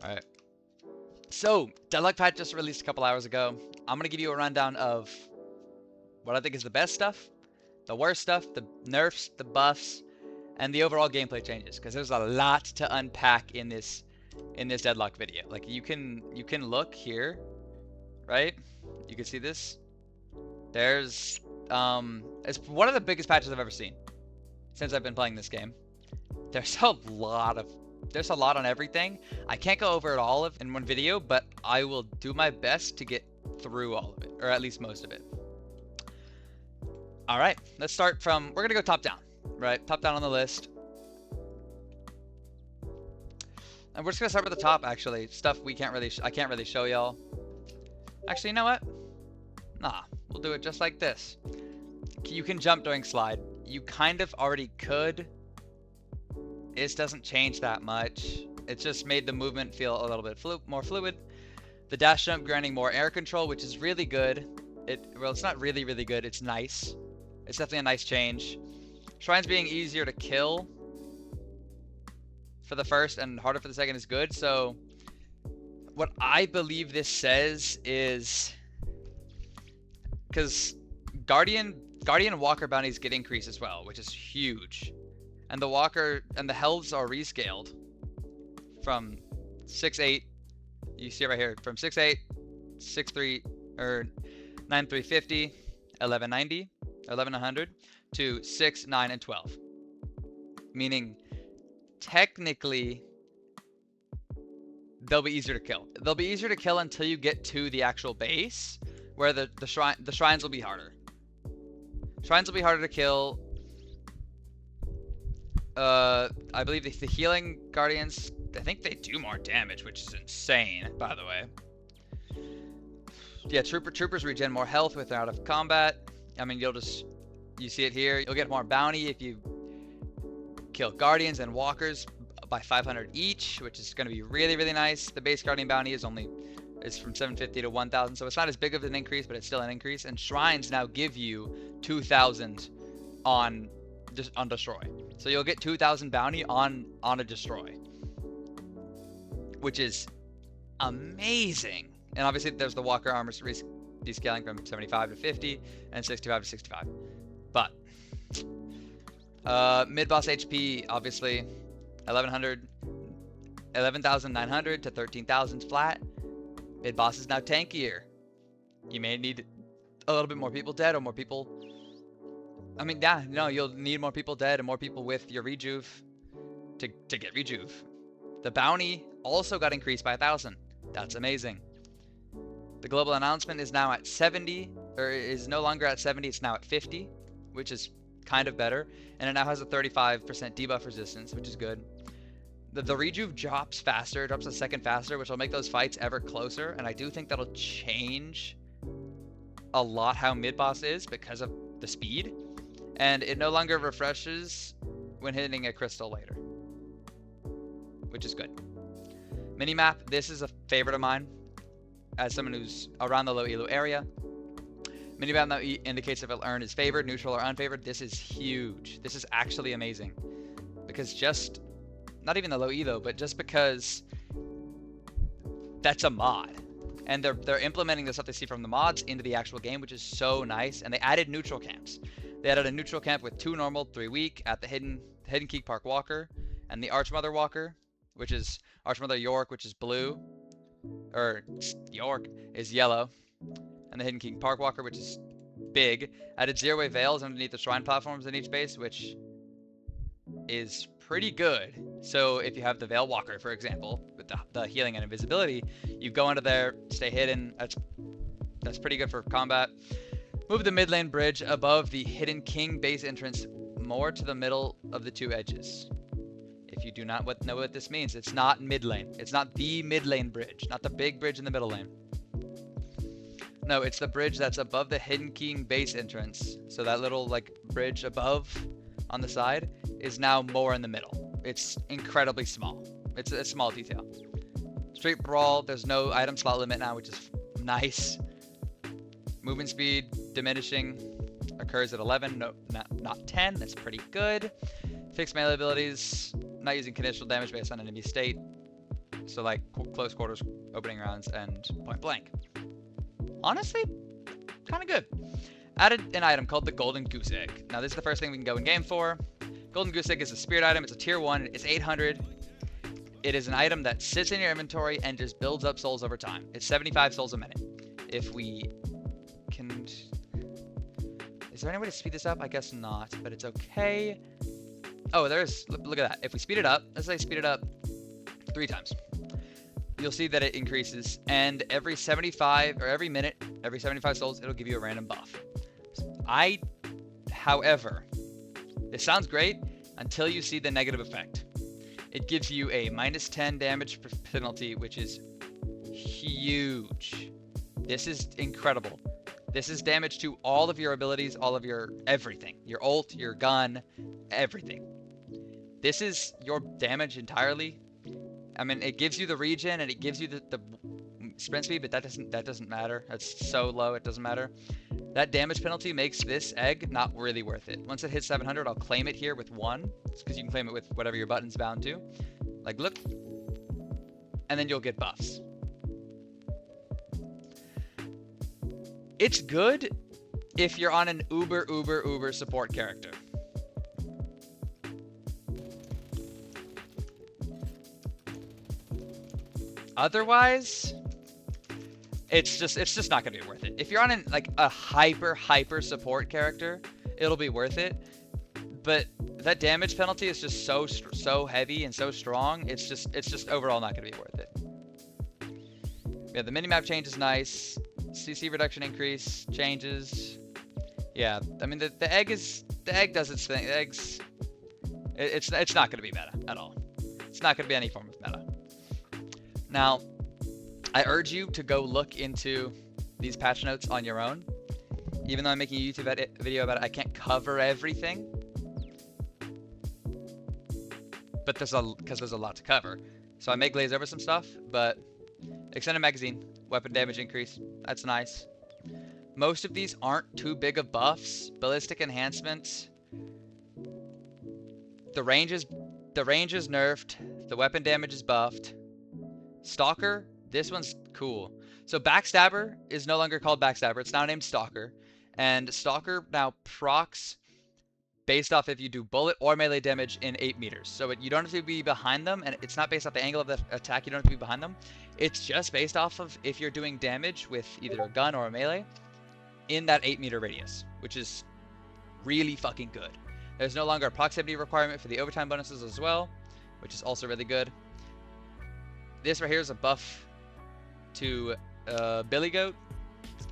Alright. So, Deadlock patch just released a couple hours ago. I'm going to give you a rundown of what I think is the best stuff, the worst stuff, the nerfs, the buffs, and the overall gameplay changes, because there's a lot to unpack in this Deadlock video. Like you can look here, right? You can see this. There's it's one of the biggest patches I've ever seen since I've been playing this game. There's a lot on everything. I can't go over it all in one video, but I will do my best to get through all of it, or at least most of it. All right, let's start from, we're gonna go top down, right? Top down on the list. And we're just gonna start with the top, actually. Stuff I can't really show y'all. Actually, you know what? Nah, we'll do it just like this. You can jump during slide. You kind of already could. It doesn't change that much. It just made the movement feel a little bit more fluid. The dash jump granting more air control, which is really good. Well, it's not really good. It's nice. It's definitely a nice change. Shrines being easier to kill for the first and harder for the second is good. So what I believe this says is, because Guardian Walker bounties get increased as well, which is huge. And the Walker and the healths are rescaled from 6'8", you see it right here, from 6'8", 6'3", or 9'350", 1190, 1100 to 6, 9, and 12. Meaning, technically, they'll be easier to kill. They'll be easier to kill until you get to the actual base, where the shrines will be harder. Shrines will be harder to kill. I believe the healing guardians, I think they do more damage, which is insane, by the way. Yeah, troopers regen more health when they're out of combat. I mean, you see it here. You'll get more bounty if you kill guardians and walkers by 500 each, which is going to be really, really nice. The base guardian bounty is from 750 to 1,000, so it's not as big of an increase, but it's still an increase. And shrines now give you 2,000 on destroy. So you'll get 2,000 bounty on a destroy, which is amazing. And obviously there's the walker armor descaling from 75 to 50 and 65 to 65. But mid boss HP, obviously 11,900 to 13,000 flat. Mid boss is now tankier. You may need a little bit more people dead, or more people. I mean, yeah, no, you'll need more people dead and more people with your rejuve to get rejuve. The bounty also got increased by 1,000. That's amazing. The global announcement is now at 70, or is no longer at 70, it's now at 50, which is kind of better. And it now has a 35% debuff resistance, which is good. The rejuve drops faster, drops a second faster, which will make those fights ever closer. And I do think that'll change a lot how mid-boss is because of the speed. And it no longer refreshes when hitting a crystal later, which is good. Minimap, this is a favorite of mine as someone who's around the low elo area. Minimap now indicates if a urn is favored, neutral, or unfavored. This is huge. This is actually amazing, because just, not even the low elo, but just because that's a mod. And they're implementing the stuff they see from the mods into the actual game, which is so nice. And they added neutral camps. They added a neutral camp with 2 normal, 3 weak at the Hidden Key Park Walker, and the Archmother Walker, which is Archmother York, which is blue, or York is yellow, and the Hidden Key Park Walker, which is big. Added zero-way veils underneath the shrine platforms in each base, which is pretty good. So if you have the Veil Walker, for example, with the healing and invisibility, you go under there, stay hidden. That's pretty good for combat. Move the mid lane bridge above the Hidden King base entrance more to the middle of the 2 edges. If you do not know what this means, it's not mid lane. It's not the mid lane bridge, not the big bridge in the middle lane. No, it's the bridge that's above the Hidden King base entrance. So that little like bridge above on the side is now more in the middle. It's incredibly small. It's a small detail. Straight brawl, there's no item slot limit now, which is nice. Movement speed diminishing occurs at 11, no, not 10. That's pretty good. Fixed melee abilities, not using conditional damage based on enemy state. So like close quarters, opening rounds, and point blank. Honestly, kind of good. Added an item called the Golden Goose Egg. Now this is the first thing we can go in game for. Golden Goose Egg is a spirit item. It's a tier 1. It's 800. It is an item that sits in your inventory and just builds up souls over time. It's 75 souls a minute. If we can... Is there any way to speed this up? I guess not, but it's okay. Oh, there's... Look at that. If we speed it up, let's say speed it up 3 times. You'll see that it increases, and every 75, or every minute, every 75 souls, it'll give you a random buff. However, this sounds great until you see the negative effect. It gives you a -10 damage penalty, which is huge. This is incredible. This is damage to all of your abilities, all of your everything. Your ult, your gun, everything. This is your damage entirely. I mean, it gives you the regen and it gives you the sprint speed, but that doesn't matter. That's so low, it doesn't matter. That damage penalty makes this egg not really worth it. Once it hits 700, I'll claim it here with 1. It's because you can claim it with whatever your button's bound to. Like, look. And then you'll get buffs. It's good if you're on an uber support character. Otherwise, it's just not gonna be worth it. If you're on a hyper support character, it'll be worth it. But that damage penalty is just so heavy and so strong. It's just overall not gonna be worth it. Yeah, the minimap change is nice. CC reduction increase changes. Yeah, I mean the egg does its thing. The eggs, it's not gonna be meta at all. It's not gonna be any form of meta. Now, I urge you to go look into these patch notes on your own. Even though I'm making a YouTube video about it, I can't cover everything. But there's a lot to cover. So I may glaze over some stuff, but extended magazine, weapon damage increase, that's nice. Most of these aren't too big of buffs. Ballistic enhancements. The range is nerfed. The weapon damage is buffed. Stalker, this one's cool. So Backstabber is no longer called Backstabber. It's now named Stalker. And Stalker now procs based off if you do bullet or melee damage in 8 meters. So you don't have to be behind them, and it's not based off the angle of the attack. You don't have to be behind them. It's just based off of if you're doing damage with either a gun or a melee in that 8-meter radius, which is really fucking good. There's no longer a proximity requirement for the overtime bonuses as well, which is also really good. This right here is a buff to Billy Goat,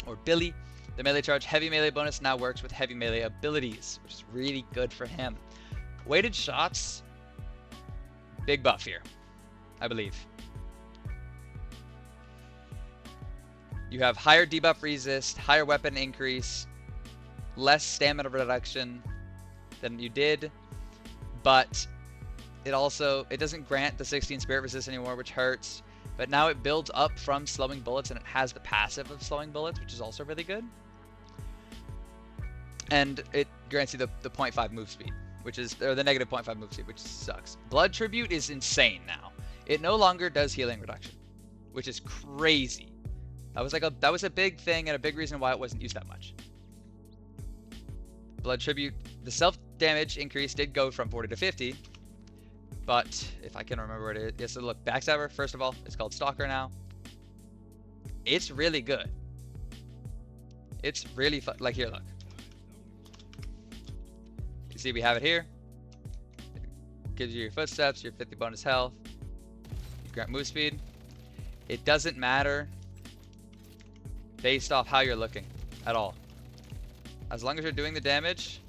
or Billy. The melee charge heavy melee bonus now works with heavy melee abilities, which is really good for him. Weighted shots, big buff here, I believe. You have higher debuff resist, higher weapon increase, less stamina reduction than you did, but it doesn't grant the 16 spirit resist anymore, which hurts. But now it builds up from slowing bullets, and it has the passive of slowing bullets, which is also really good. And it grants you the 0.5 move speed, or the negative 0.5 move speed, which sucks. Blood Tribute is insane now. It no longer does healing reduction, which is crazy. That was a big thing and a big reason why it wasn't used that much. Blood Tribute, the self damage increase did go from 40 to 50. But if I can remember what it is, yes, so look, Backstabber, first of all, it's called Stalker now. It's really good. It's really fun. Like, here, look. You see, we have it here. It gives you your footsteps, your 50 bonus health. You grant move speed. It doesn't matter based off how you're looking at all. As long as you're doing the damage.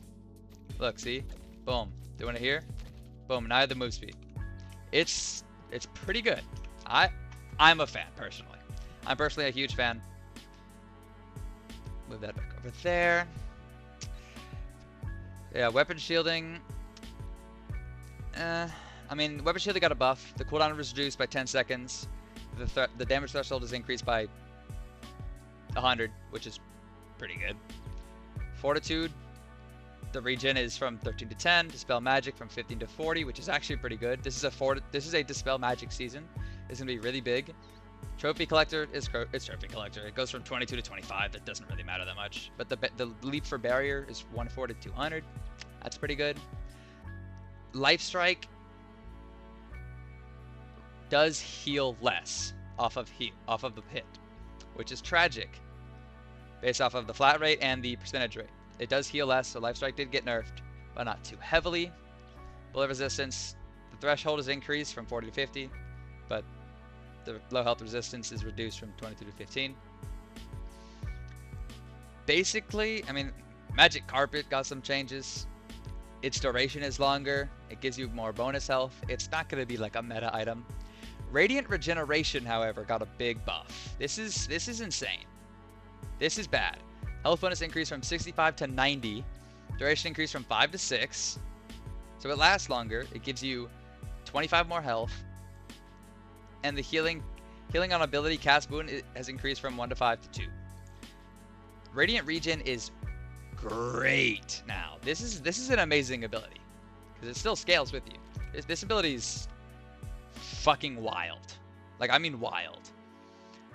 Look, see? Boom. Doing it here. Boom, now I have the move speed. It's pretty good. I'm a fan, personally. I'm personally a huge fan. Move that back over there. Yeah, weapon shielding. I mean, weapon shielding got a buff. The cooldown was reduced by 10 seconds. The damage threshold is increased by 100, which is pretty good. Fortitude. The regen is from 13 to 10. Dispel magic from 15 to 40, which is actually pretty good. This is a Dispel magic season. is gonna be really big. Trophy collector is trophy collector. It goes from 22 to 25. That doesn't really matter that much. But the leap for barrier is 140 to 200. That's pretty good. Life strike does heal less off of the hit, which is tragic based off of the flat rate and the percentage rate. It does heal less, so life strike did get nerfed, but not too heavily. Bullet resistance, the threshold is increased from 40 to 50, but the low health resistance is reduced from 22 to 15. Basically, I mean, Magic Carpet got some changes. Its duration is longer. It gives you more bonus health. It's not going to be like a meta item. Radiant Regeneration, however, got a big buff. This is insane. This is bad. Health bonus increase from 65 to 90. Duration increase from 5 to 6. So it lasts longer. It gives you 25 more health. And the healing on ability cast boon has increased from 1 to 5 to 2. Radiant Regen is great now. This is an amazing ability because it still scales with you. This ability is fucking wild. Like, I mean wild.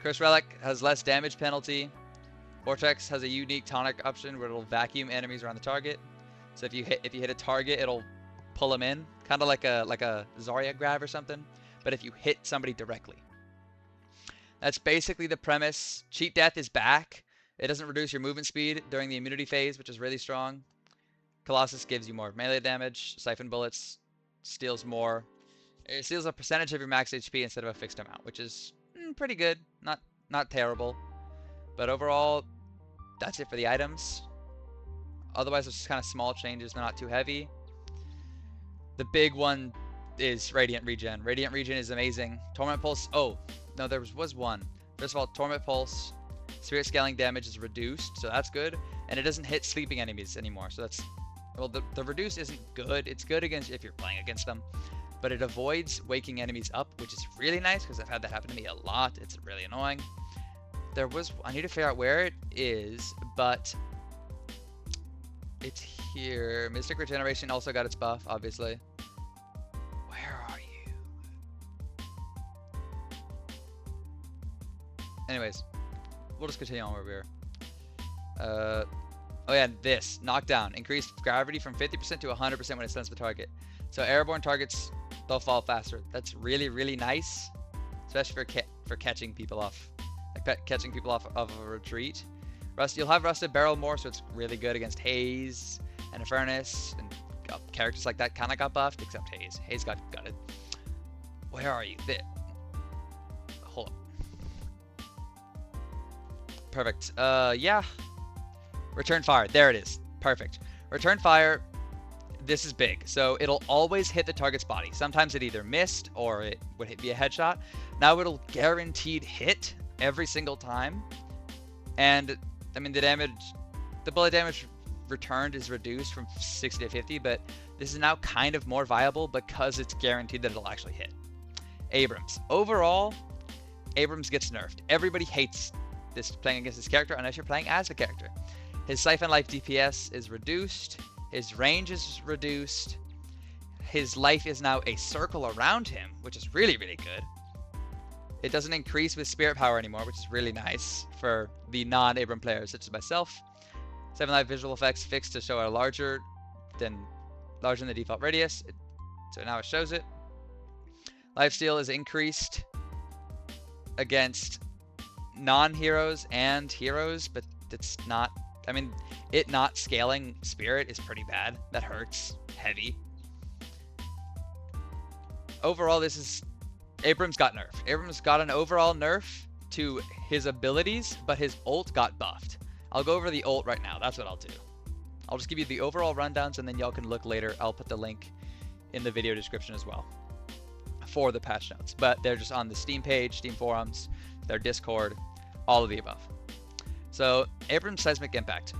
Curse Relic has less damage penalty. Vortex has a unique tonic option where it'll vacuum enemies around the target. So if you hit a target, it'll pull them in, kind of like a Zarya grab or something. But if you hit somebody directly. That's basically the premise. Cheat Death is back. It doesn't reduce your movement speed during the immunity phase, which is really strong. Colossus gives you more melee damage. Siphon Bullets steals more. It steals a percentage of your max HP instead of a fixed amount, which is pretty good. Not terrible. But overall, that's it for the items. Otherwise, it's just kind of small changes. They're not too heavy. The big one is Radiant Regen. Radiant Regen is amazing. Torment Pulse. Oh, no, there was one. First of all, Torment Pulse. Spirit scaling damage is reduced, so that's good. And it doesn't hit sleeping enemies anymore, so that's... Well, the reduce isn't good. It's good against if you're playing against them. But it avoids waking enemies up, which is really nice, because I've had that happen to me a lot. It's really annoying. I need to figure out where it is, but... It's here. Mystic Regeneration also got its buff, obviously. Where are you? Anyways, we'll just continue on where we were. Oh yeah, this. Knockdown. Increased gravity from 50% to 100% when it stuns the target. So airborne targets, they'll fall faster. That's really, really nice. Especially for catching people off. Like catching people off of a retreat. You'll have Rusted Barrel more, so it's really good against Haze and Furnace. And characters like that kind of got buffed, except Haze. Haze got gutted. Where are you? Hold up. Perfect. Yeah. Return Fire. There it is. Perfect. Return Fire. This is big. So it'll always hit the target's body. Sometimes it either missed or it would be a headshot. Now it'll guaranteed hit every single time. And I mean, the bullet damage returned is reduced from 60 to 50, but this is now kind of more viable because it's guaranteed that it'll actually hit. Abrams. Overall, Abrams gets nerfed. Everybody hates this playing against this character unless you're playing as the character. His Siphon Life DPS is reduced. His range is reduced. His life is now a circle around him, which is really, really good. It doesn't increase with Spirit Power anymore, which is really nice for the non-Abram players, such as myself. 7 Life Visual Effects fixed to show a larger than the default radius. So now it shows it. Lifesteal is increased against non-heroes and heroes, but it's not... I mean, it not scaling Spirit is pretty bad. That hurts. Heavy. Overall, this is... Abrams got nerfed. Abrams got an overall nerf to his abilities, but his ult got buffed. I'll go over the ult right now. That's what I'll do. I'll just give you the overall rundowns, and then y'all can look later. I'll put the link in the video description as well for the patch notes. But they're just on the Steam page, Steam forums, their Discord, all of the above. So Abrams Seismic Impact.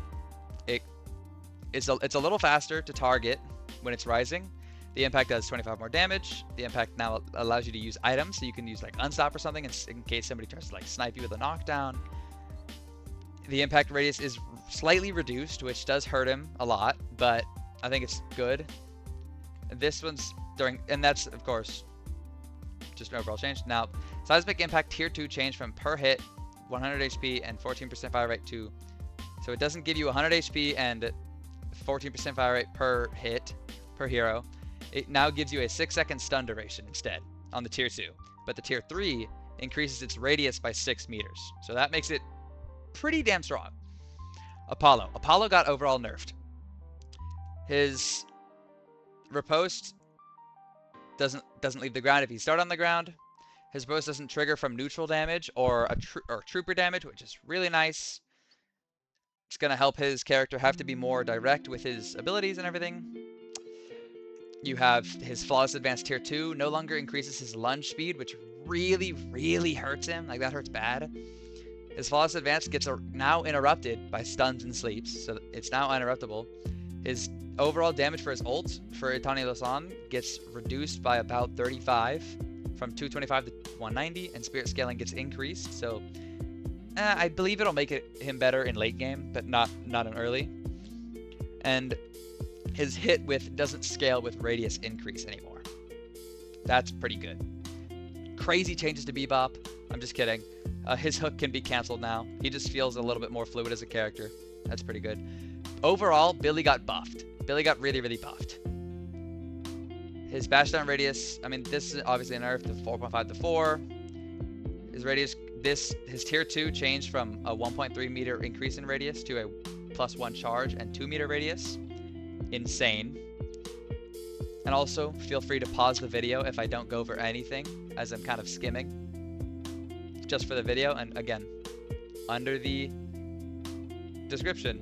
It's a little faster to target when it's rising. The impact does 25 more damage. The impact now allows you to use items, so you can use like Unstop or something in case somebody tries to like snipe you with a knockdown. The impact radius is slightly reduced, which does hurt him a lot, but I think it's good. This one's and that's of course just an overall change. Now, seismic impact tier 2 change from per hit, 100 HP and 14% fire rate to, so it doesn't give you 100 HP and 14% fire rate per hit per hero. It now gives you a 6-second stun duration instead on the tier 2, but the tier 3 increases its radius by 6 meters. So that makes it pretty damn strong. Apollo got overall nerfed. His riposte doesn't leave the ground if you start on the ground. His riposte doesn't trigger from neutral damage or trooper damage, which is really nice. It's gonna help his character have to be more direct with his abilities and everything. You have his flawless advance tier 2 no longer increases his lunge speed, which really hurts him. Like, that hurts bad. His flawless advance gets now interrupted by stuns and sleeps, so it's now uninterruptible. His overall damage for his ult for Itani Losan gets reduced by about 35 from 225 to 190, and spirit scaling gets increased. So I believe it'll make him better in late game, but not in early. And his hit width doesn't scale with radius increase anymore. That's pretty good. Crazy changes to Bebop. I'm just kidding. His hook can be canceled now. He just feels a little bit more fluid as a character. That's pretty good. Overall, Billy got buffed. Billy got really buffed. His bashdown radius, I mean, this is obviously a nerf to 4.5 to 4. His radius, his tier 2 changed from a 1.3 meter increase in radius to a +1 charge and 2 meter radius. Insane. And also, feel free to pause the video if I don't go over anything, as I'm kind of skimming just for the video. And again, under the description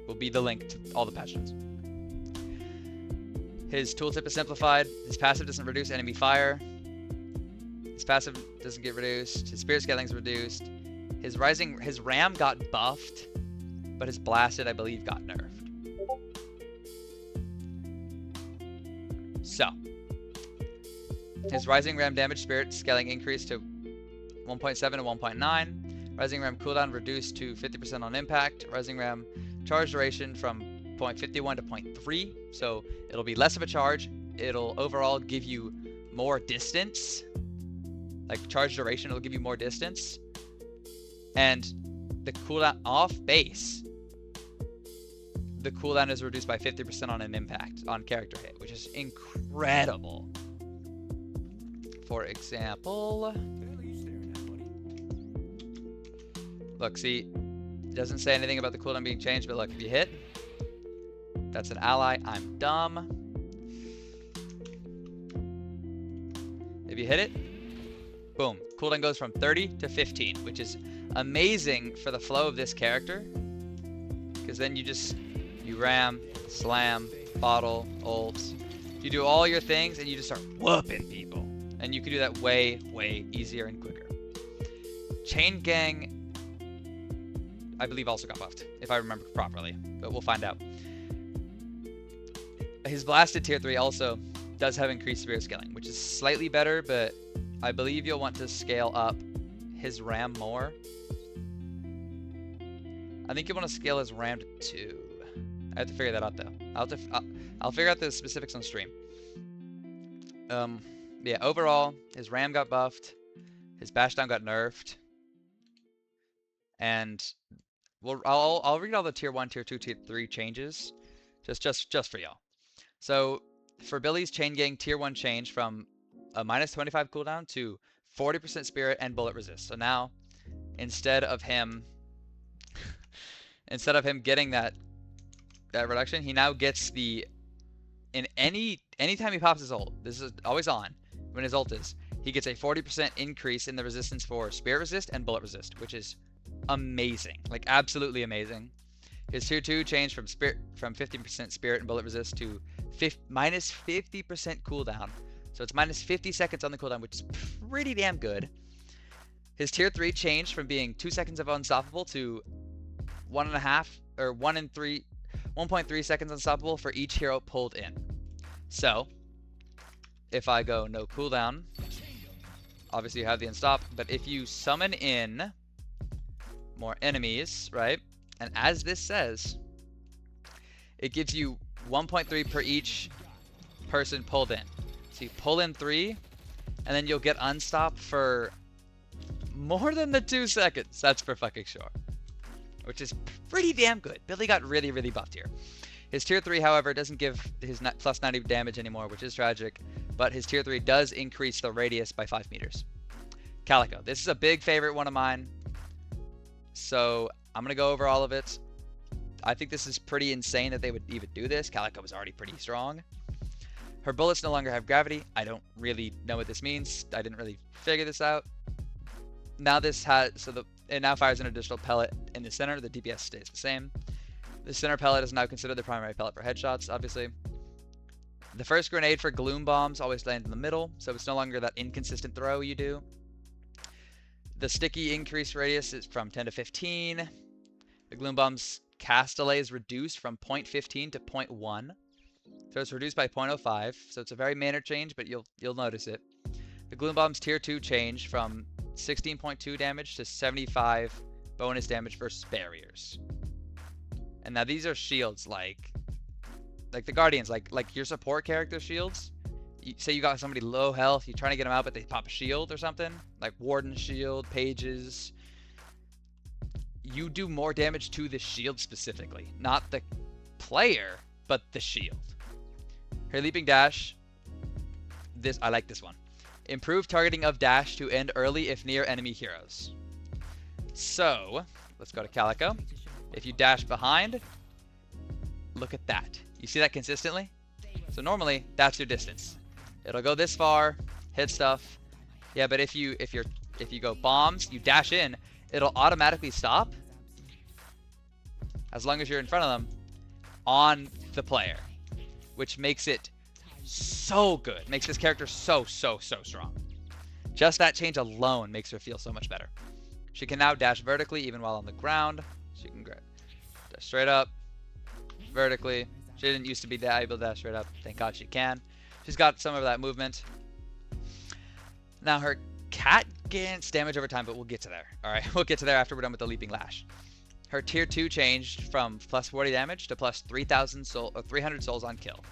will be the link to all the patch notes. His tooltip is simplified. His passive doesn't reduce enemy fire. His passive doesn't get reduced. His spirit scaling is reduced. His ram got buffed, but his blasted, I believe, got nerfed. So, his rising ram damage spirit scaling increased to 1.7 to 1.9. Rising ram cooldown reduced to 50% on impact. Rising ram charge duration from 0.51 to 0.3. So it'll be less of a charge. It'll overall give you more distance. Like, charge duration, it'll give you more distance. And the cooldown off base, the cooldown is reduced by 50% on an impact on character hit, which is incredible. For example, look, see, it doesn't say anything about the cooldown being changed, but look, if you hit, that's an ally. I'm dumb. If you hit it, boom, cooldown goes from 30 to 15, which is amazing for the flow of this character, because then you ram, slam, bottle, ults. You do all your things and you just start whooping people. And you can do that way easier and quicker. Chain Gang, I believe, also got buffed, if I remember properly, but we'll find out. His blasted tier 3 also does have increased spirit scaling, which is slightly better, but I believe you'll want to scale up his ram more. I think you want to scale his ram to 2. I have to figure that out though. I'll figure out the specifics on stream. Yeah, overall, his ram got buffed, his bashdown got nerfed, and I'll read all the tier 1, tier 2, tier 3 changes, just for y'all. So for Billy's Chain Gang, tier 1 change from a -25 cooldown to 40% spirit and bullet resist. So now, instead of him getting that reduction, he now gets anytime he pops his ult, this is always on, when his ult is, he gets a 40% increase in the resistance for spirit resist and bullet resist, which is amazing, like absolutely amazing. His tier 2 changed from 50% spirit and bullet resist to -50% cooldown. So it's minus 50 seconds on the cooldown, which is pretty damn good. His tier 3 changed from being 2 seconds of unstoppable to 1.5 or 1.3 seconds unstoppable for each hero pulled in. So if I go no cooldown, obviously you have the unstop, but if you summon in more enemies, right? And as this says, it gives you 1.3 per each person pulled in. So you pull in 3, and then you'll get unstop for more than the 2 seconds. That's for fucking sure. Which is pretty damn good. Billy got really, really buffed here. His tier 3, however, doesn't give his plus 90 damage anymore, which is tragic. But his tier 3 does increase the radius by 5 meters. Calico. This is a big favorite one of mine. So I'm going to go over all of it. I think this is pretty insane that they would even do this. Calico was already pretty strong. Her bullets no longer have gravity. I don't really know what this means. I didn't really figure this out. Now this has, it now fires an additional pellet in the center. The DPS stays the same. The center pellet is now considered the primary pellet for headshots, obviously. The first grenade for gloom bombs always lands in the middle, so it's no longer that inconsistent throw you do. The sticky increase radius is from 10 to 15. The gloom bomb's cast delay is reduced from 0.15 to 0.1. So it's reduced by 0.05. So it's a very minor change, but you'll notice it. The gloom bomb's tier 2 changed from 16.2 damage to 75 bonus damage versus barriers. And now these are shields like the Guardians, like your support character shields. Say you got somebody low health, you're trying to get them out, but they pop a shield or something, like Warden's shield, Page's. You do more damage to the shield specifically, not the player, but the shield. Her leaping dash, I like this one. Improve targeting of dash to end early if near enemy heroes. So, let's go to Calico. If you dash behind, look at that. You see that consistently? So normally, that's your distance. It'll go this far, hit stuff. Yeah, but if you go bombs, you dash in, it'll automatically stop as long as you're in front of them on the player, which makes it so good. Makes this character so strong. Just that change alone makes her feel so much better. She can now dash vertically even while on the ground. She can dash straight up, vertically. She didn't used to be able to dash straight up. Thank God she can. She's got some of that movement. Now her cat gains damage over time, but we'll get to there. Alright, we'll get to there after we're done with the leaping lash. Her tier 2 changed from plus 40 damage to plus 300 souls on kill.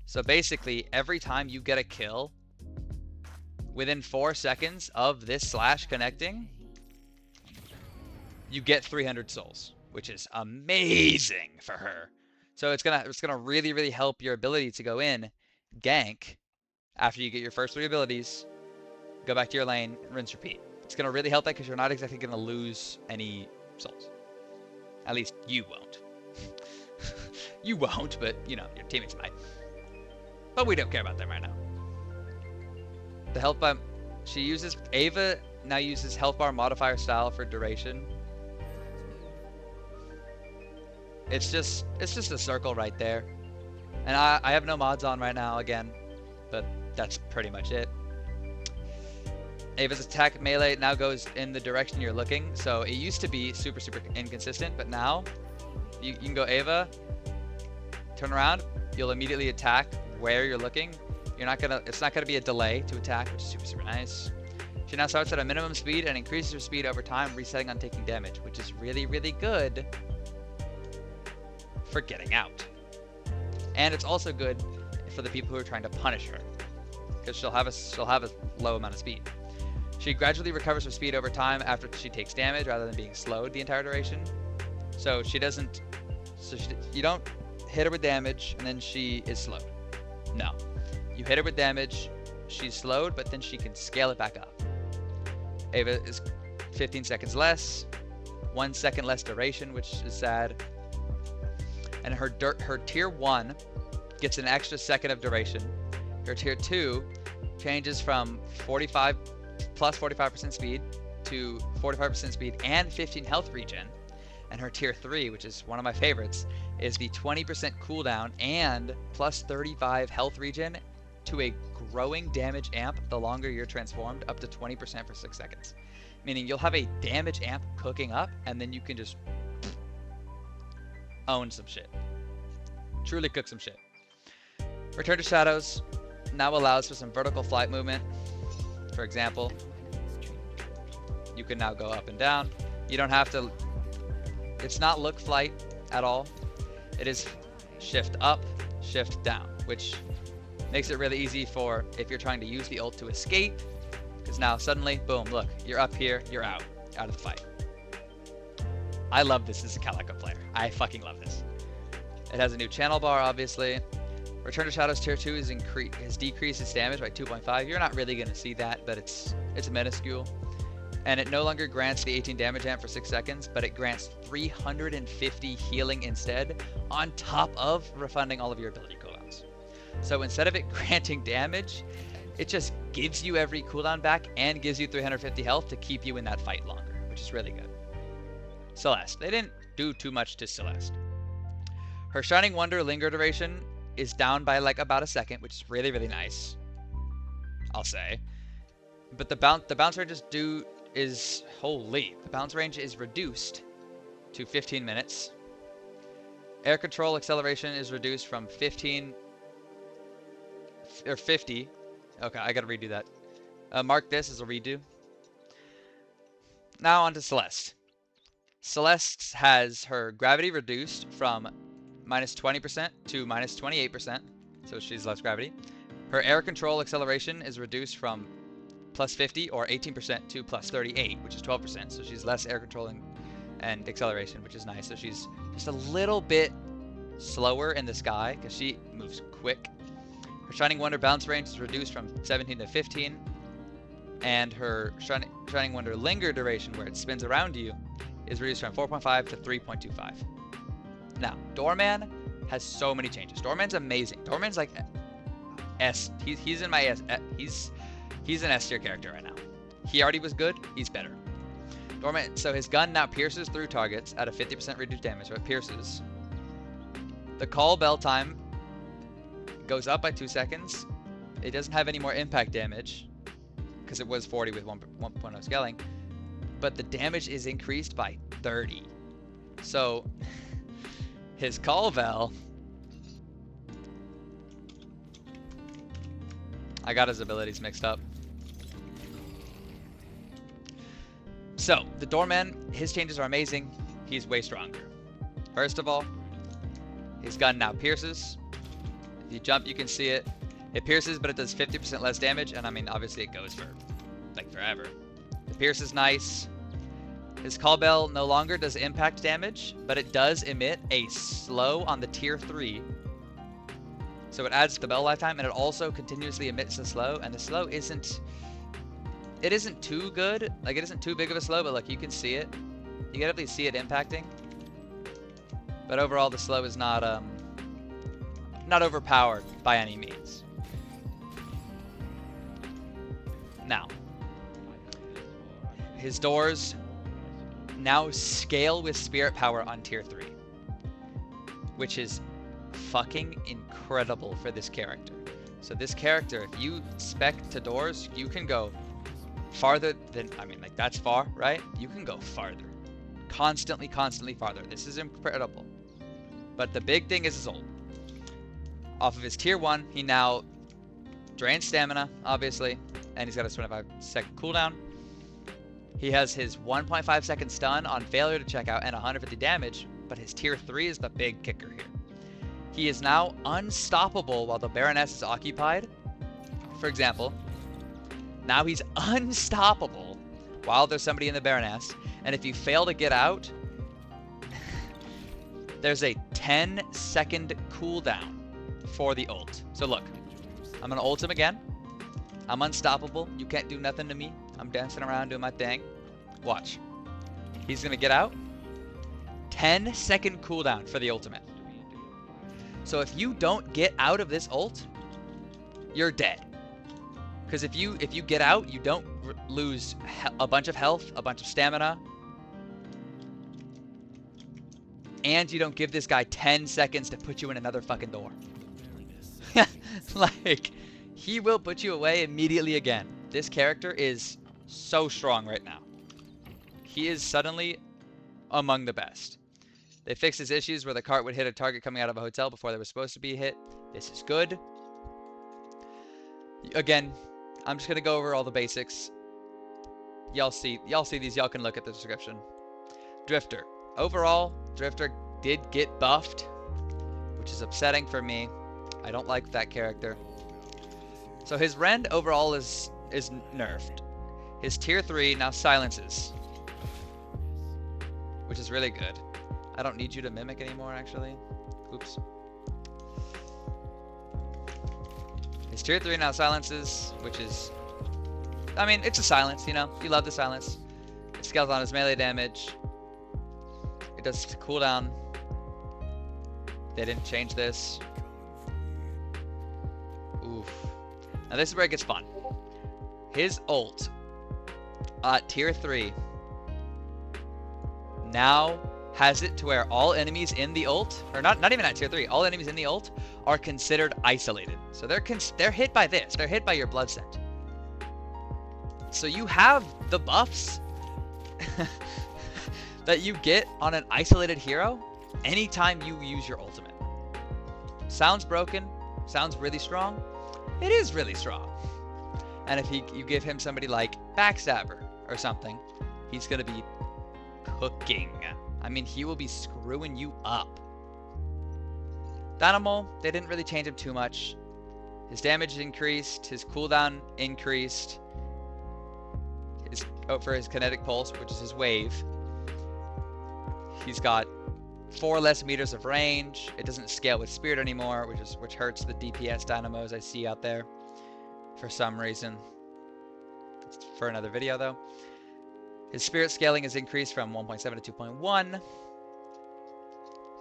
So basically, every time you get a kill, within 4 seconds of this slash connecting, you get 300 souls, which is amazing for her. So it's gonna really help your ability to go in, gank, after you get your first 3 abilities, go back to your lane, rinse, repeat. It's gonna really help that because you're not exactly gonna lose any souls. At least you won't. You won't, but you know, your teammates might. But we don't care about them right now. The health bar, Ava now uses health bar modifier style for duration. It's just a circle right there. And I have no mods on right now again, but that's pretty much it. Ava's attack melee now goes in the direction you're looking. So it used to be super inconsistent, but now you can go Ava, turn around, you'll immediately attack where you're looking. It's not gonna be a delay to attack, which is super nice. She now starts at a minimum speed and increases her speed over time, resetting on taking damage, which is really good for getting out. And it's also good for the people who are trying to punish her, because she'll have a low amount of speed. She gradually recovers her speed over time after she takes damage, rather than being slowed the entire duration. So you don't hit her with damage and then she is slowed. No, you hit her with damage, she's slowed, but then she can scale it back up. Ava is 15 seconds less, 1 second less duration, which is sad. And her tier 1 gets an extra second of duration. Her tier 2 changes from plus 45% speed to 45% speed and 15 health regen. And her tier 3, which is one of my favorites, is the 20% cooldown and plus 35 health regen to a growing damage amp the longer you're transformed, up to 20% for 6 seconds. Meaning you'll have a damage amp cooking up, and then you can just own some shit. Truly cook some shit. Return to Shadows now allows for some vertical flight movement. For example, you can now go up and down. You don't have to, it's not look flight at all. It is shift up, shift down, which Makes it really easy for if you're trying to use the ult to escape, because now suddenly, boom, look, you're up here, you're out of the fight. I love this as a Calico player. I fucking love this. It has a new channel bar, obviously. Return to Shadows Tier 2 has decreased its damage by 2.5. You're not really going to see that, but it's minuscule. And it no longer grants the 18 damage amp for 6 seconds, but it grants 350 healing instead, on top of refunding all of your ability cooldowns. So instead of it granting damage, it just gives you every cooldown back and gives you 350 health to keep you in that fight longer, which is really good. Celeste. They didn't do too much to Celeste. Her Shining Wonder linger duration is down by like about a second, which is really, really nice, I'll say. But the bounce range the bounce range is reduced to 15 minutes. Air control acceleration is reduced from 15 or 50. Okay, I gotta redo that. Mark this as a redo. Now on to Celeste. Celeste has her gravity reduced from minus 20% to minus 28%, so she's less gravity. Her air control acceleration is reduced from plus 50 or 18% to plus 38, which is 12%, so she's less air controlling and acceleration, which is nice. So she's just a little bit slower in the sky because she moves quick. Her Shining Wonder bounce range is reduced from 17 to 15, and her Shining Wonder linger duration, where it spins around you, is reduced from 4.5 to 3.25. Now, Doorman has so many changes. Doorman's amazing. Doorman's like S. He's in my S. He's an S tier character right now. He already was good. He's better. Doorman. So his gun now pierces through targets at a 50% reduced damage. So it pierces. The call bell time goes up by 2 seconds. It doesn't have any more impact damage because it was 40 with 1.0 scaling, but the damage is increased by 30. So his call bell, I got his abilities mixed up. So the Doorman, his changes are amazing. He's way stronger. First of all, his gun now pierces. If you jump, you can see it. It pierces, but it does 50% less damage, and I mean, obviously it goes for like forever. The pierce is nice. His call bell no longer does impact damage, but it does emit a slow on the tier 3. So it adds to the bell lifetime, and it also continuously emits a slow, and the slow isn't too good. Like, it isn't too big of a slow, but look, you can see it. You can definitely see it impacting. But overall, the slow is not overpowered by any means. Now, his doors now scale with spirit power on tier 3, which is fucking incredible for this character. So this character, if you spec to doors, you can go farther than, I mean, like, that's far, right? You can go farther. Constantly farther. This is incredible. But the big thing is his ult. Off of his tier 1, he now drains stamina, obviously, and he's got a 25-second cooldown. He has his 1.5 second stun on failure to check out and 150 damage, but his tier 3 is the big kicker here. He is now unstoppable while the Baroness is occupied. For example, now he's unstoppable while there's somebody in the Baroness, and if you fail to get out, there's a 10-second cooldown for the ult. So look, I'm gonna ult him again. I'm unstoppable. You can't do nothing to me. I'm dancing around doing my thing. Watch. He's gonna get out. 10-second cooldown for the ultimate. So if you don't get out of this ult, you're dead. Because if you get out, you don't lose a bunch of health, a bunch of stamina, and you don't give this guy 10 seconds to put you in another fucking door. Like, he will put you away immediately again. This character is so strong right now. He is suddenly among the best. They fixed his issues where the cart would hit a target coming out of a hotel before they were supposed to be hit. This is good. Again, I'm just gonna go over all the basics. Y'all see these. Y'all can look at the description. Drifter. Overall, Drifter did get buffed, which is upsetting for me. I don't like that character. So his rend overall is nerfed. His tier 3 now silences, which is really good. I don't need you to mimic anymore, actually. Oops. His tier 3 now silences, which is, I mean, it's a silence, you know? You love the silence. It scales on his melee damage. It does cooldown. They didn't change this. Oof. Now this is where it gets fun. His ult at tier 3 now has it to where all enemies in the ult, or not even at tier 3, all enemies in the ult are considered isolated. So they're hit by this. They're hit by your blood scent. So you have the buffs that you get on an isolated hero anytime you use your ultimate. Sounds broken, sounds really strong. It is really strong. And if you give him somebody like Backstabber or something, he's gonna be cooking. I mean, he will be screwing you up. Dynamo, they didn't really change him too much. His damage increased, his cooldown increased. For his kinetic pulse, which is his wave, he's got 4 less meters of range. It doesn't scale with spirit anymore, which hurts the DPS dynamos I see out there for some reason. It's for another video though. His spirit scaling is increased from 1.7 to 2.1.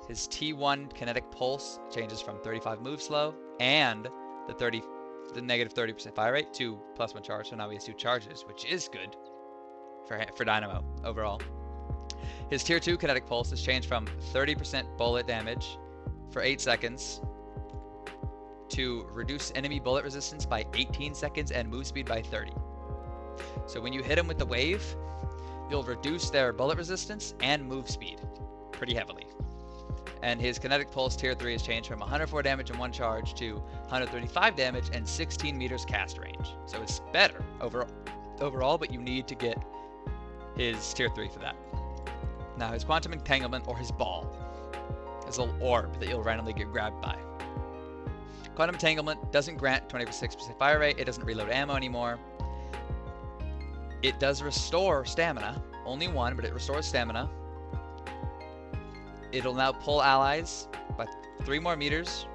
His T1 kinetic pulse changes from 35 move slow and the negative 30% fire rate to +1 charge. So now he has 2 charges, which is good for Dynamo overall. His tier 2 kinetic pulse is changed from 30% bullet damage for 8 seconds to reduce enemy bullet resistance by 18 seconds and move speed by 30. So when you hit him with the wave, you'll reduce their bullet resistance and move speed pretty heavily. And his kinetic pulse tier 3 is changed from 104 damage in 1 charge to 135 damage and 16 meters cast range. So it's better overall, but you need to get his tier 3 for that. Now his quantum entanglement, or his ball, his little orb that you'll randomly get grabbed by. Quantum entanglement doesn't grant 26% fire rate. It doesn't reload ammo anymore. It does restore stamina, only 1, but it restores stamina. It'll now pull allies by 3 more meters.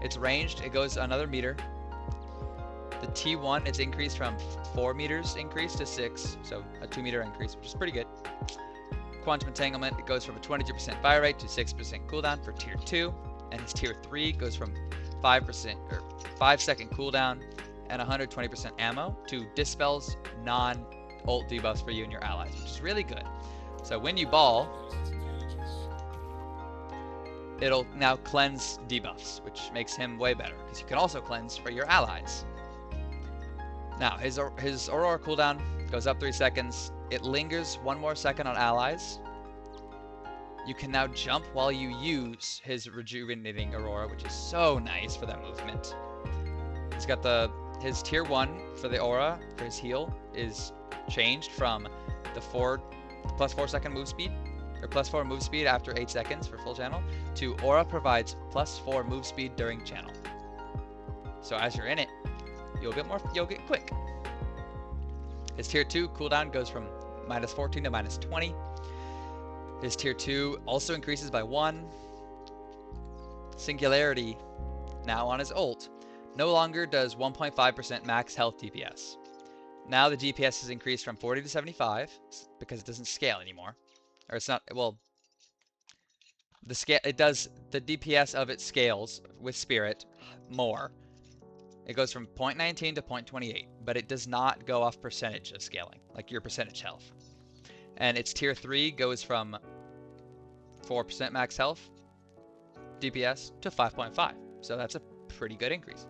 It's ranged, it goes another meter. The T1, it's increased from 4 meters increase to 6, so a 2 meter increase, which is pretty good. Quantum entanglement, it goes from a 22% fire rate to 6% cooldown for tier 2, and his tier 3 goes from 5% or 5-second cooldown and 120% ammo to dispels non-ult debuffs for you and your allies, which is really good. So when you ball, it'll now cleanse debuffs, which makes him way better because you can also cleanse for your allies. Now his Aurora cooldown goes up 3 seconds. It lingers 1 more second on allies. You can now jump while you use his rejuvenating Aurora, which is so nice for that movement. He's got his tier 1 for the aura for his heal is changed from the +4 second move speed, or +4 move speed after 8 seconds for full channel, to aura provides +4 move speed during channel. So as you're in it, you'll get quick. His tier 2 cooldown goes from -14 to -20. His tier 2 also increases by 1. Singularity, now on his ult, no longer does 1.5% max health DPS. Now the DPS is increased from 40 to 75 because it doesn't scale anymore. Or it's not, well, the DPS of it scales with spirit more. It goes from 0.19 to 0.28, but it does not go off percentage of scaling, like your percentage health. And its tier 3 goes from 4% max health DPS to 5.5. So that's a pretty good increase.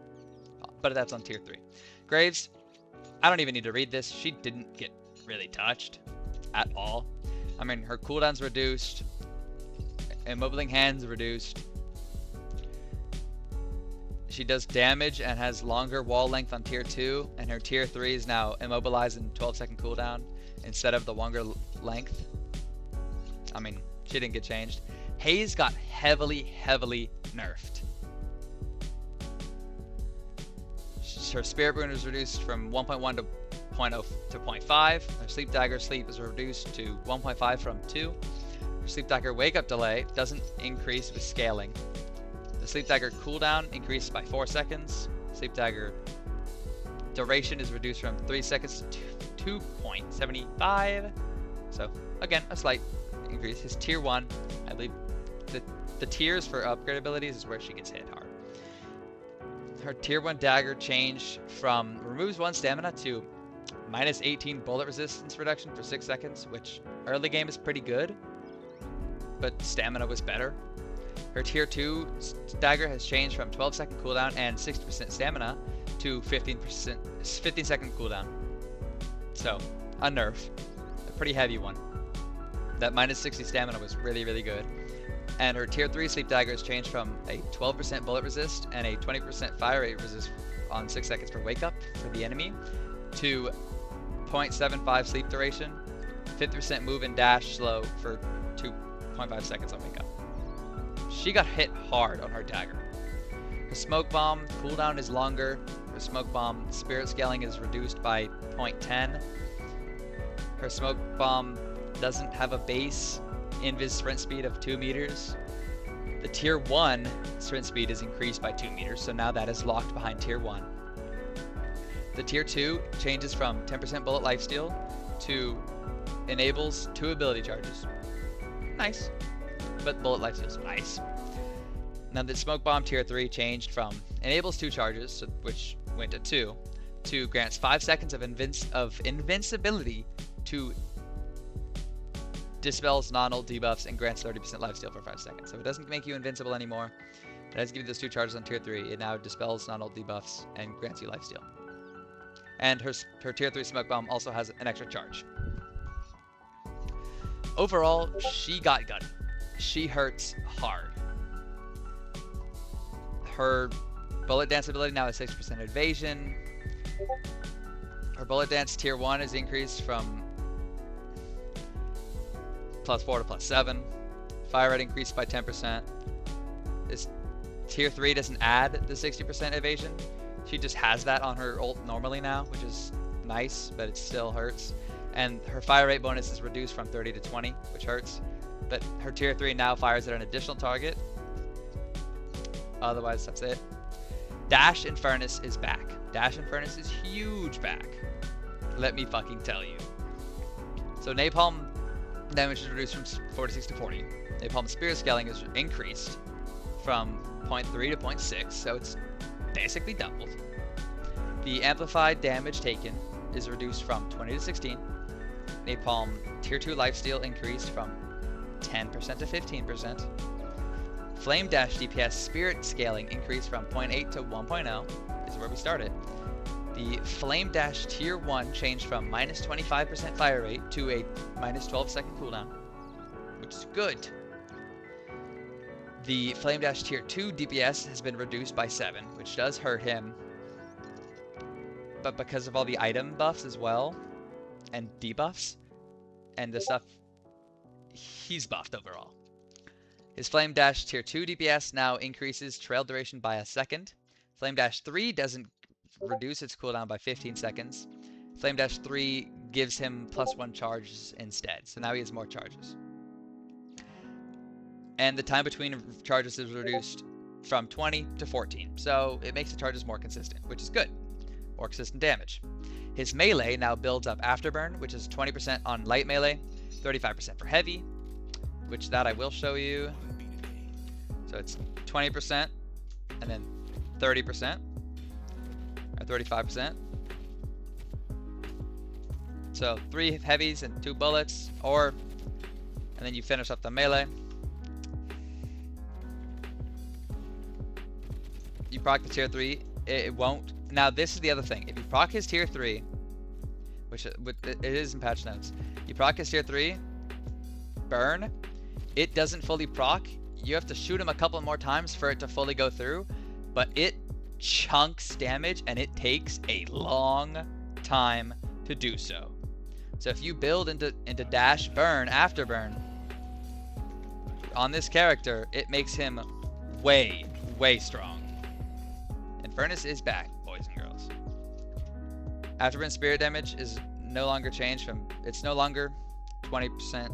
But that's on tier 3. Graves, I don't even need to read this. She didn't get really touched at all. I mean, her cooldown's reduced. Immobling hands reduced. She does damage and has longer wall length on tier 2, and her tier 3 is now immobilized in 12-second cooldown instead of the longer length. I mean, she didn't get changed. Haze got heavily nerfed. Her Spirit Boon is reduced from 1.1 to 0.0 to 0.5. Her Sleep Dagger sleep is reduced to 1.5 from 2. Her Sleep Dagger Wake Up delay doesn't increase with scaling. The Sleep Dagger cooldown increased by 4 seconds. Sleep Dagger duration is reduced from 3 seconds to 2.75. So again, a slight increase. His tier 1, I believe the tiers for upgrade abilities is where she gets hit hard. Her tier 1 dagger changed from removes 1 stamina to minus 18 bullet resistance reduction for 6 seconds, which early game is pretty good, but stamina was better. Her tier 2 dagger has changed from 12-second cooldown and 60% stamina to 15 second cooldown. So, a nerf. A pretty heavy one. That minus 60 stamina was really, really good. And her tier 3 sleep dagger has changed from a 12% bullet resist and a 20% fire rate resist on 6 seconds for wake up for the enemy to 0.75 sleep duration, 50% move and dash slow for 2.5 seconds on wake up. She got hit hard on her dagger. Her smoke bomb cooldown is longer. Her smoke bomb spirit scaling is reduced by 0.10. Her smoke bomb doesn't have a base invis sprint speed of 2 meters. The tier 1 sprint speed is increased by 2 meters, so now that is locked behind tier 1. The tier 2 changes from 10% bullet lifesteal to enables 2 ability charges. Nice, but bullet lifesteal is nice. Now the smoke bomb tier 3 changed from enables 2 charges, which went to 2, to grants 5 seconds of invincibility to dispels non-ult debuffs and grants 30% lifesteal for 5 seconds. So it doesn't make you invincible anymore. It does give you those 2 charges on tier 3. It now dispels non-ult debuffs and grants you lifesteal. And her tier 3 smoke bomb also has an extra charge. Overall, she got gutted. She hurts hard. Her bullet dance ability now has 6% evasion. Her bullet dance tier 1 is increased from +4 to +7. Fire rate increased by 10%. This tier 3 doesn't add the 60% evasion. She just has that on her ult normally now, which is nice, but it still hurts. And her fire rate bonus is reduced from 30 to 20, which hurts. But her tier 3 now fires at an additional target. Otherwise, that's it. Dash in Furnace is back. Dash in Furnace is huge back. Let me fucking tell you. So Napalm damage is reduced from 46 to 40. Napalm Spear scaling is increased from 0.3 to 0.6, so it's basically doubled. The amplified damage taken is reduced from 20 to 16. Napalm tier 2 lifesteal increased from 10% to 15%. Flame Dash DPS Spirit scaling increased from 0.8 to 1.0. This is where we started. The Flame Dash tier 1 changed from minus 25% fire rate to a minus 12-second cooldown, which is good. The Flame Dash tier 2 DPS has been reduced by 7, which does hurt him, but because of all the item buffs as well, and debuffs, and the stuff, he's buffed overall. His Flame Dash tier 2 DPS now increases trail duration by a second. Flame Dash 3 doesn't reduce its cooldown by 15 seconds. Flame Dash 3 gives him +1 charges instead, so now he has more charges. And the time between charges is reduced from 20 to 14, so it makes the charges more consistent, which is good. More consistent damage. His melee now builds up Afterburn, which is 20% on light melee, 35% for heavy, which that I will show you. So it's 20% and then 30%. Or 35%. So 3 heavies and 2 bullets, and then you finish up the melee. You proc the tier 3, it won't. Now this is the other thing. If you proc his tier 3, which it is in patch notes, you proc his tier 3, burn, it doesn't fully proc. You have to shoot him a couple more times for it to fully go through, but it chunks damage and it takes a long time to do so. So if you build into dash burn afterburn on this character, it makes him way strong. And Furnace is back, boys and girls. Afterburn spirit damage is no longer changed from, it's no longer 20%,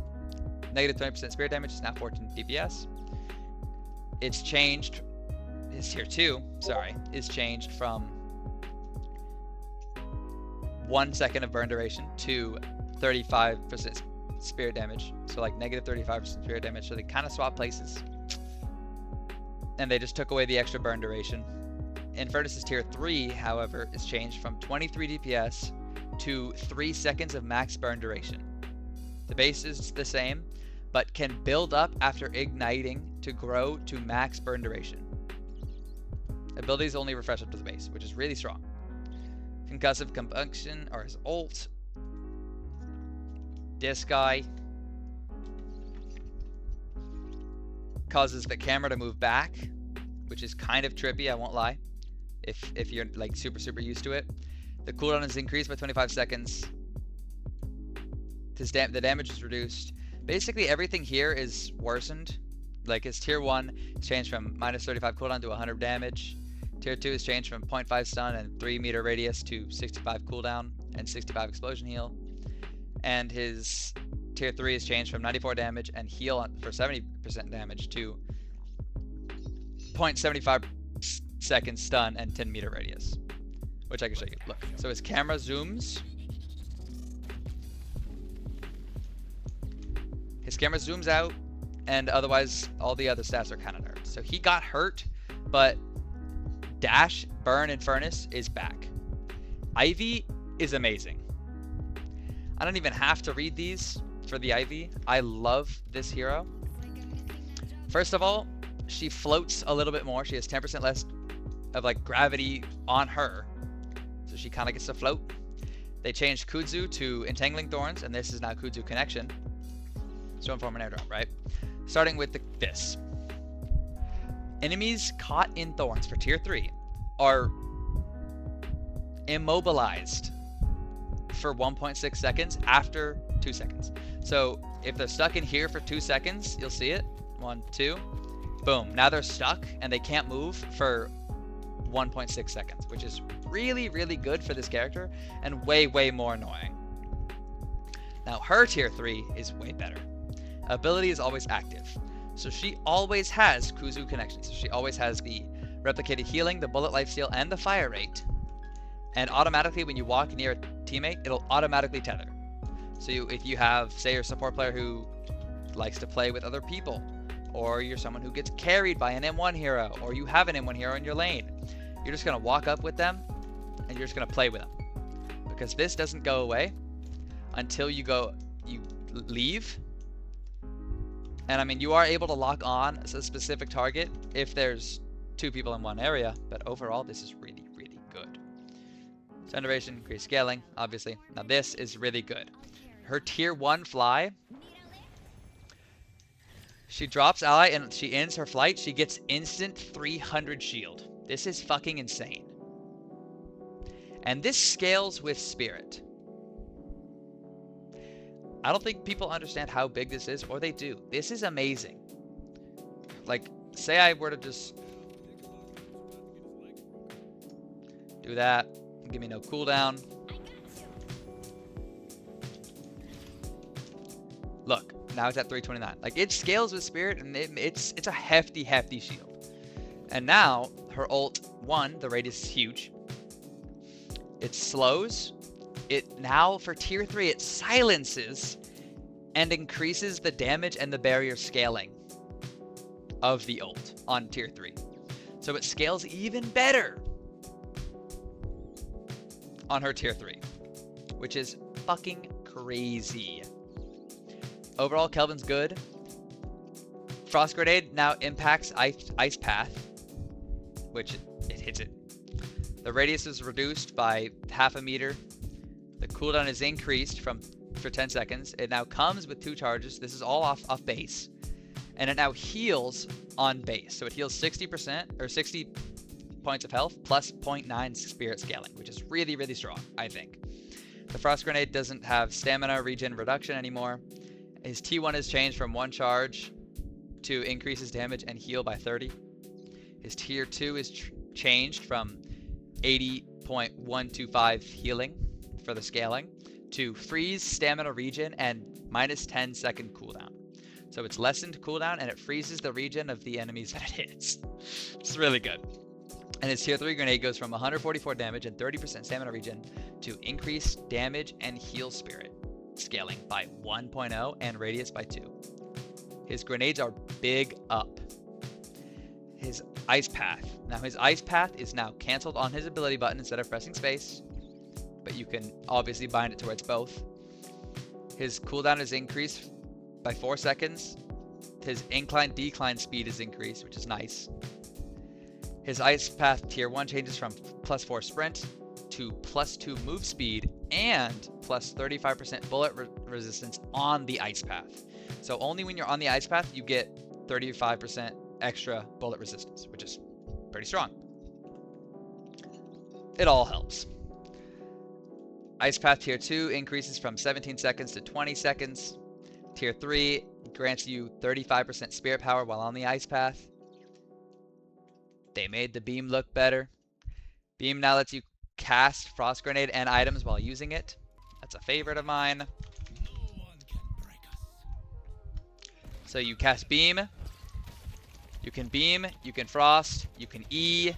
negative 20% spirit damage, it's now 14 DPS. It's changed, his tier 2, sorry, is changed from 1 second of burn duration to 35% spirit damage. So like negative 35% spirit damage, so they kind of swap places. And they just took away the extra burn duration. Infernus's tier 3, however, is changed from 23 DPS to 3 seconds of max burn duration. The base is the same, but can build up after igniting to grow to max burn duration. Abilities only refresh up to the base, which is really strong. Concussive Combustion, or his ult. This guy causes the camera to move back, which is kind of trippy, I won't lie, if you're like super used to it. The cooldown is increased by 25 seconds. The damage is reduced. Basically everything here is worsened. Like his tier 1 is changed from minus 35 cooldown to 100 damage. Tier 2 is changed from 0.5 stun and 3 meter radius to 65 cooldown and 65 explosion heal. And his tier 3 is changed from 94 damage and heal for 70% damage to 0.75 second stun and 10 meter radius, which I can show you. Look, so his camera zooms. His camera zooms out, and otherwise all the other stats are kind of nerfed. So he got hurt, but Dash, Burn, and Furnace is back. Ivy is amazing. I don't even have to read these for the Ivy. I love this hero. First of all, she floats a little bit more. She has 10% less of like gravity on her, so she kind of gets to float. They changed Kudzu to Entangling Thorns, and this is now Kudzu Connection. Stormform and airdrop, right? Starting with this. Enemies caught in thorns for tier 3 are immobilized for 1.6 seconds after 2 seconds. So if they're stuck in here for 2 seconds, you'll see it. 1, 2, boom. Now they're stuck and they can't move for 1.6 seconds, which is really good for this character and way more annoying. Now her tier 3 is way better. Ability is always active. So she always has Kudzu Connection. So she always has the replicated healing, the bullet lifesteal, and the fire rate. And automatically when you walk near a teammate, it'll automatically tether. So if you have, say, your support player who likes to play with other people, or you're someone who gets carried by an M1 hero, or you have an M1 hero in your lane, you're just gonna walk up with them and you're just gonna play with them. Because this doesn't go away until you leave. And I mean, you are able to lock on a specific target if there's 2 people in one area, but overall this is really good. Stun duration, increased scaling, obviously. Now this is really good. Her tier 1 fly, she drops ally and she ends her flight, she gets instant 300 shield. This is fucking insane. And this scales with spirit. I don't think people understand how big this is, or they do. This is amazing. Like, say I were to just do that, give me no cooldown. Look, now it's at 329. Like, it scales with spirit, and it's a hefty shield. And now her ult 1, the radius is huge. It slows. It now, for tier 3, it silences and increases the damage and the barrier scaling of the ult on tier 3. So it scales even better on her tier 3, which is fucking crazy. Overall, Kelvin's good. Frost Grenade now impacts Ice Path, which it hits it. The radius is reduced by 0.5 meter. The cooldown is increased for 10 seconds. It now comes with 2 charges. This is all off base. And it now heals on base. So it heals 60% or 60 points of health plus 0.9 spirit scaling, which is really strong, I think. The Frost Grenade doesn't have stamina regen reduction anymore. His T1 is changed from 1 charge to increase his damage and heal by 30. His tier 2 is changed from 80.125 healing for the scaling, to freeze stamina regen and minus 10-second cooldown. So it's lessened cooldown and it freezes the regen of the enemies that it hits. It's really good. And its tier 3 grenade goes from 144 damage and 30% stamina regen to increased damage and heal spirit, scaling by 1.0 and radius by 2. His grenades are big up. His ice path. Now his ice path is now cancelled on his ability button instead of pressing space, but you can obviously bind it towards both. His cooldown is increased by 4 seconds. His incline-decline speed is increased, which is nice. His ice path tier 1 changes from +4 sprint to +2 move speed and plus 35% bullet resistance on the ice path. So only when you're on the ice path you get 35% extra bullet resistance, which is pretty strong. It all helps. Ice path tier 2 increases from 17 seconds to 20 seconds. Tier 3 grants you 35% spirit power while on the ice path. They made the beam look better. Beam now lets you cast frost grenade and items while using it. That's a favorite of mine. So you cast beam, you can frost, you can E,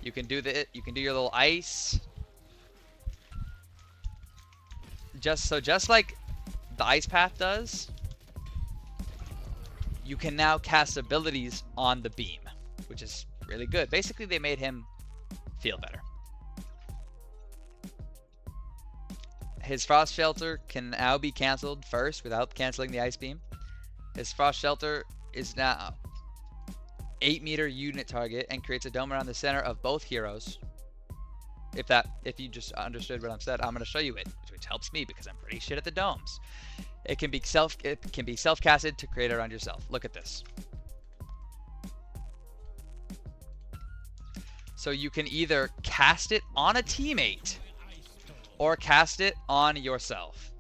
you can do your little ice. Just like the ice path does, you can now cast abilities on the beam, which is really good. Basically, they made him feel better. His frost shelter can now be cancelled first without canceling the ice beam. His frost shelter is now 8-meter unit target and creates a dome around the center of both heroes. If you just understood what I've said, I'm going to show you it, which helps me because I'm pretty shit at the domes. It can be self-casted to create around yourself. Look at this. So you can either cast it on a teammate or cast it on yourself,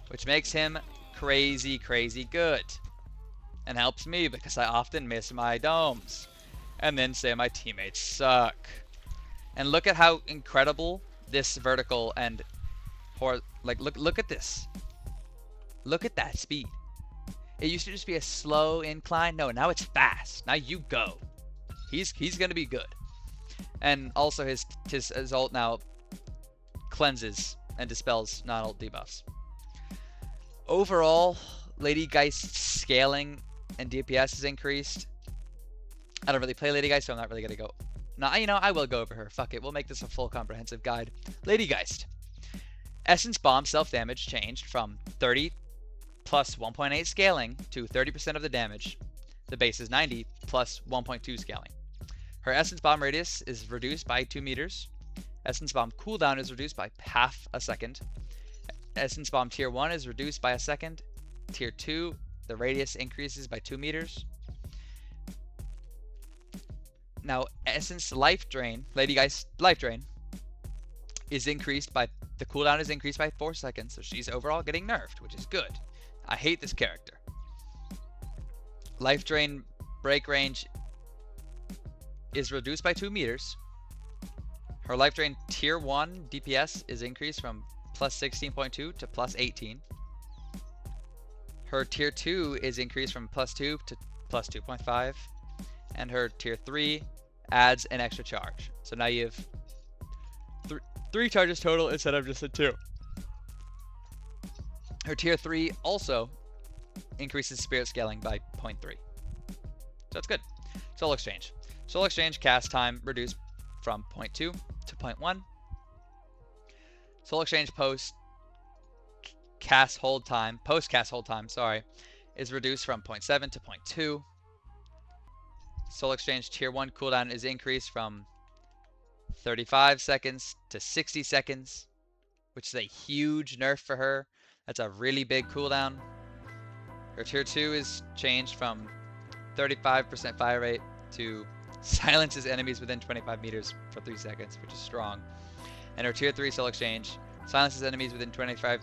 which makes him crazy good and helps me because I often miss my domes and then say my teammates suck. And look at how incredible this vertical and look at this. Look at that speed. It used to just be a slow incline. No, now it's fast. Now you go. He's gonna be good. And also his ult now cleanses and dispels non-ult debuffs. Overall, Lady Geist's scaling and DPS is increased. I don't really play Lady Geist, so I'm not really gonna go. Now, I will go over her. Fuck it, we'll make this a full comprehensive guide. Lady Geist. Essence Bomb self-damage changed from 30 plus 1.8 scaling to 30% of the damage. The base is 90 plus 1.2 scaling. Her Essence Bomb radius is reduced by 2 meters. Essence Bomb cooldown is reduced by half a second. Essence Bomb tier 1 is reduced by a second. Tier 2, the radius increases by 2 meters. Now, Essence Life Drain, Lady Geist Life Drain, is increased by, the cooldown is increased by 4 seconds, so she's overall getting nerfed, which is good. I hate this character. Life Drain break range is reduced by 2 meters. Her Life Drain tier 1 DPS is increased from plus 16.2 to plus 18. Her tier 2 is increased from plus 2 to plus 2.5. And her tier 3 adds an extra charge. So now you have 3 charges total instead of just a 2. Her tier 3 also increases spirit scaling by 0.3. So that's good. Soul Exchange. Soul Exchange cast time reduced from 0.2 to 0.1. Soul Exchange post cast hold time, is reduced from 0.7 to 0.2. Soul Exchange tier 1 cooldown is increased from 35 seconds to 60 seconds, which is a huge nerf for her. That's a really big cooldown. Her tier 2 is changed from 35% fire rate to silences enemies within 25 meters for 3 seconds, which is strong. And her tier 3 Soul Exchange silences enemies within 25.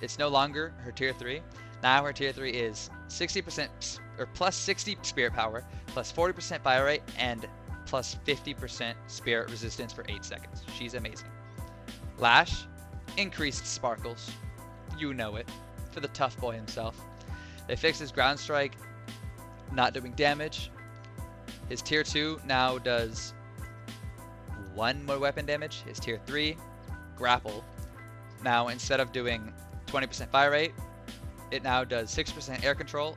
It's no longer her tier 3. Now her tier 3 is 60% or plus 60 spirit power, plus 40% fire rate, and plus 50% spirit resistance for 8 seconds. She's amazing. Lash, increased sparkles. You know it. For the tough boy himself. They fixed his ground strike, not doing damage. His tier 2 now does 1 more weapon damage. His tier 3, grapple. Now instead of doing 20% fire rate, it now does 6% air control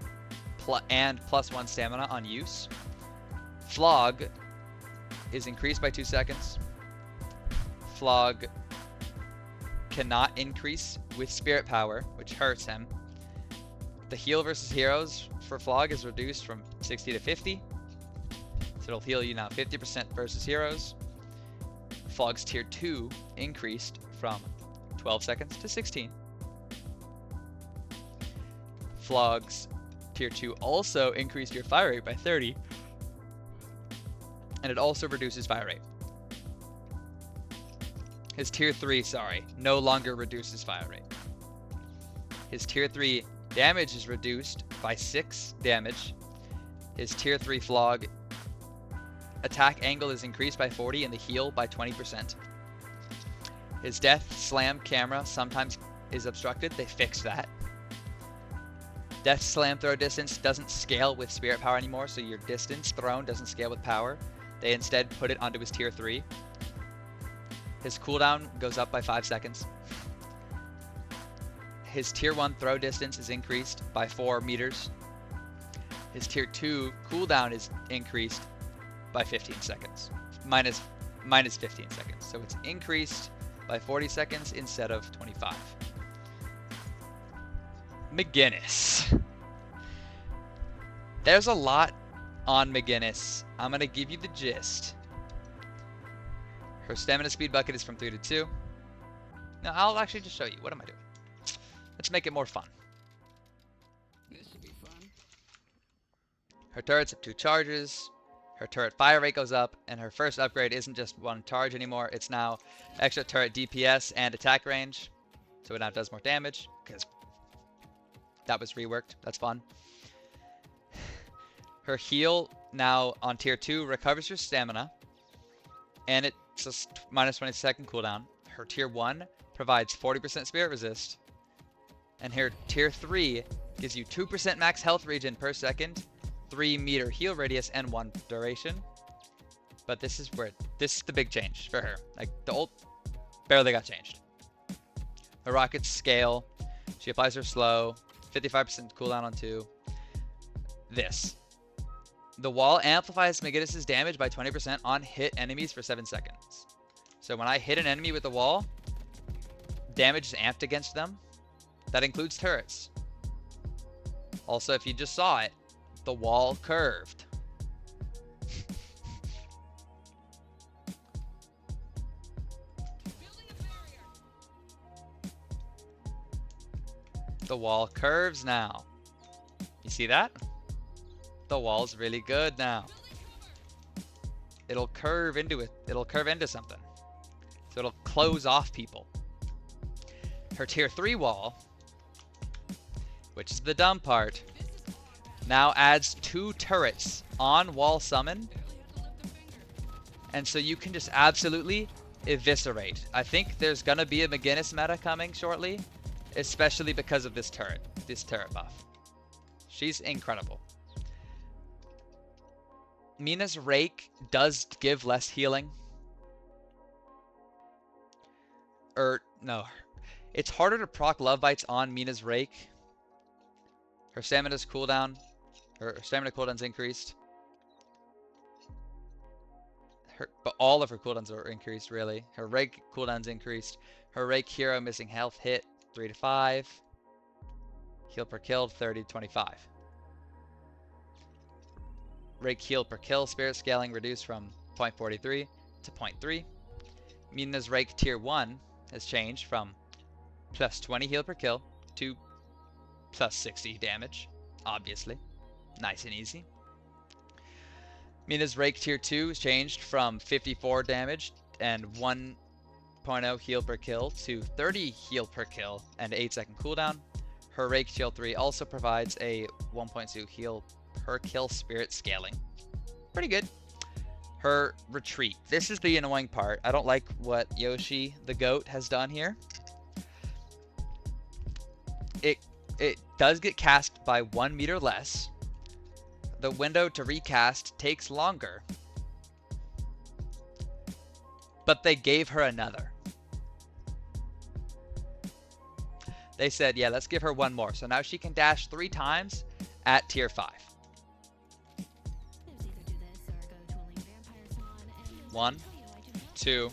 and plus 1 stamina on use. Flog is increased by 2 seconds. Flog cannot increase with spirit power, which hurts him. The heal versus heroes for Flog is reduced from 60 to 50. So it'll heal you now 50% versus heroes. Flog's tier 2 increased from 12 seconds to 16. Flog's tier 2 also increased your fire rate by 30. And it also reduces fire rate. His tier 3, no longer reduces fire rate. His tier 3 damage is reduced by 6 damage. His tier 3 Flog attack angle is increased by 40 and the heal by 20%. His death slam camera sometimes is obstructed. They fixed that. Death slam throw distance doesn't scale with spirit power anymore, so your distance thrown doesn't scale with power. They instead put it onto his tier 3. His cooldown goes up by 5 seconds. His tier 1 throw distance is increased by 4 meters. His tier 2 cooldown is increased by 15 seconds. Minus 15 seconds. So it's increased by 40 seconds instead of 25. McGinnis. There's a lot on McGinnis. I'm going to give you the gist. Her stamina speed bucket is from 3 to 2. Now, I'll actually just show you. What am I doing? Let's make it more fun. This should be fun. Her turrets have 2 charges. Her turret fire rate goes up. And her first upgrade isn't just 1 charge anymore. It's now extra turret DPS and attack range. So it now does more damage. Because that was reworked. That's fun. Her heal now on tier 2 recovers your stamina. And it's a minus 20 second cooldown. Her tier 1 provides 40% spirit resist. And her tier 3 gives you 2% max health regen per second, 3 meter heal radius, and 1 duration. But this is the big change for her. Like, the ult barely got changed. Her rockets scale. She applies her slow. 55% cooldown on 2. The wall amplifies McGinnis' damage by 20% on hit enemies for 7 seconds. So when I hit an enemy with the wall, damage is amped against them. That includes turrets. Also, if you just saw it, the wall curved. The wall curves now. You see that? The wall's really good now. It'll curve into it. It'll curve into something. So it'll close off people. Her tier 3 wall, which is the dumb part, now adds 2 turrets on wall summon. And so you can just absolutely eviscerate. I think there's gonna be a McGinnis meta coming shortly, especially because of this turret buff. She's incredible. Mina's Rake does give less healing. No. It's harder to proc love bites on Mina's Rake. Her stamina's cooldown. Her stamina cooldown's increased. But all of her cooldowns are increased, really. Her Rake cooldown's increased. Her Rake hero missing health hit 3 to 5. Heal per kill 30 to 25. Rake heal per kill spirit scaling reduced from 0.43 to 0.3. Mina's Rake tier 1 has changed from plus 20 heal per kill to plus 60 damage, obviously. Nice and easy. Mina's Rake tier 2 has changed from 54 damage and 1.0 heal per kill to 30 heal per kill and 8 second cooldown. Her Rake tier 3 also provides a 1.2 heal per kill spirit scaling. Pretty good. her retreat. This is the annoying part. I don't like what Yoshi the goat has done here. It does get cast by 1 meter less. The window to recast takes longer. But they gave her another. They said, yeah, let's give her one more. So now she can dash 3 times at tier 5. 1, 2,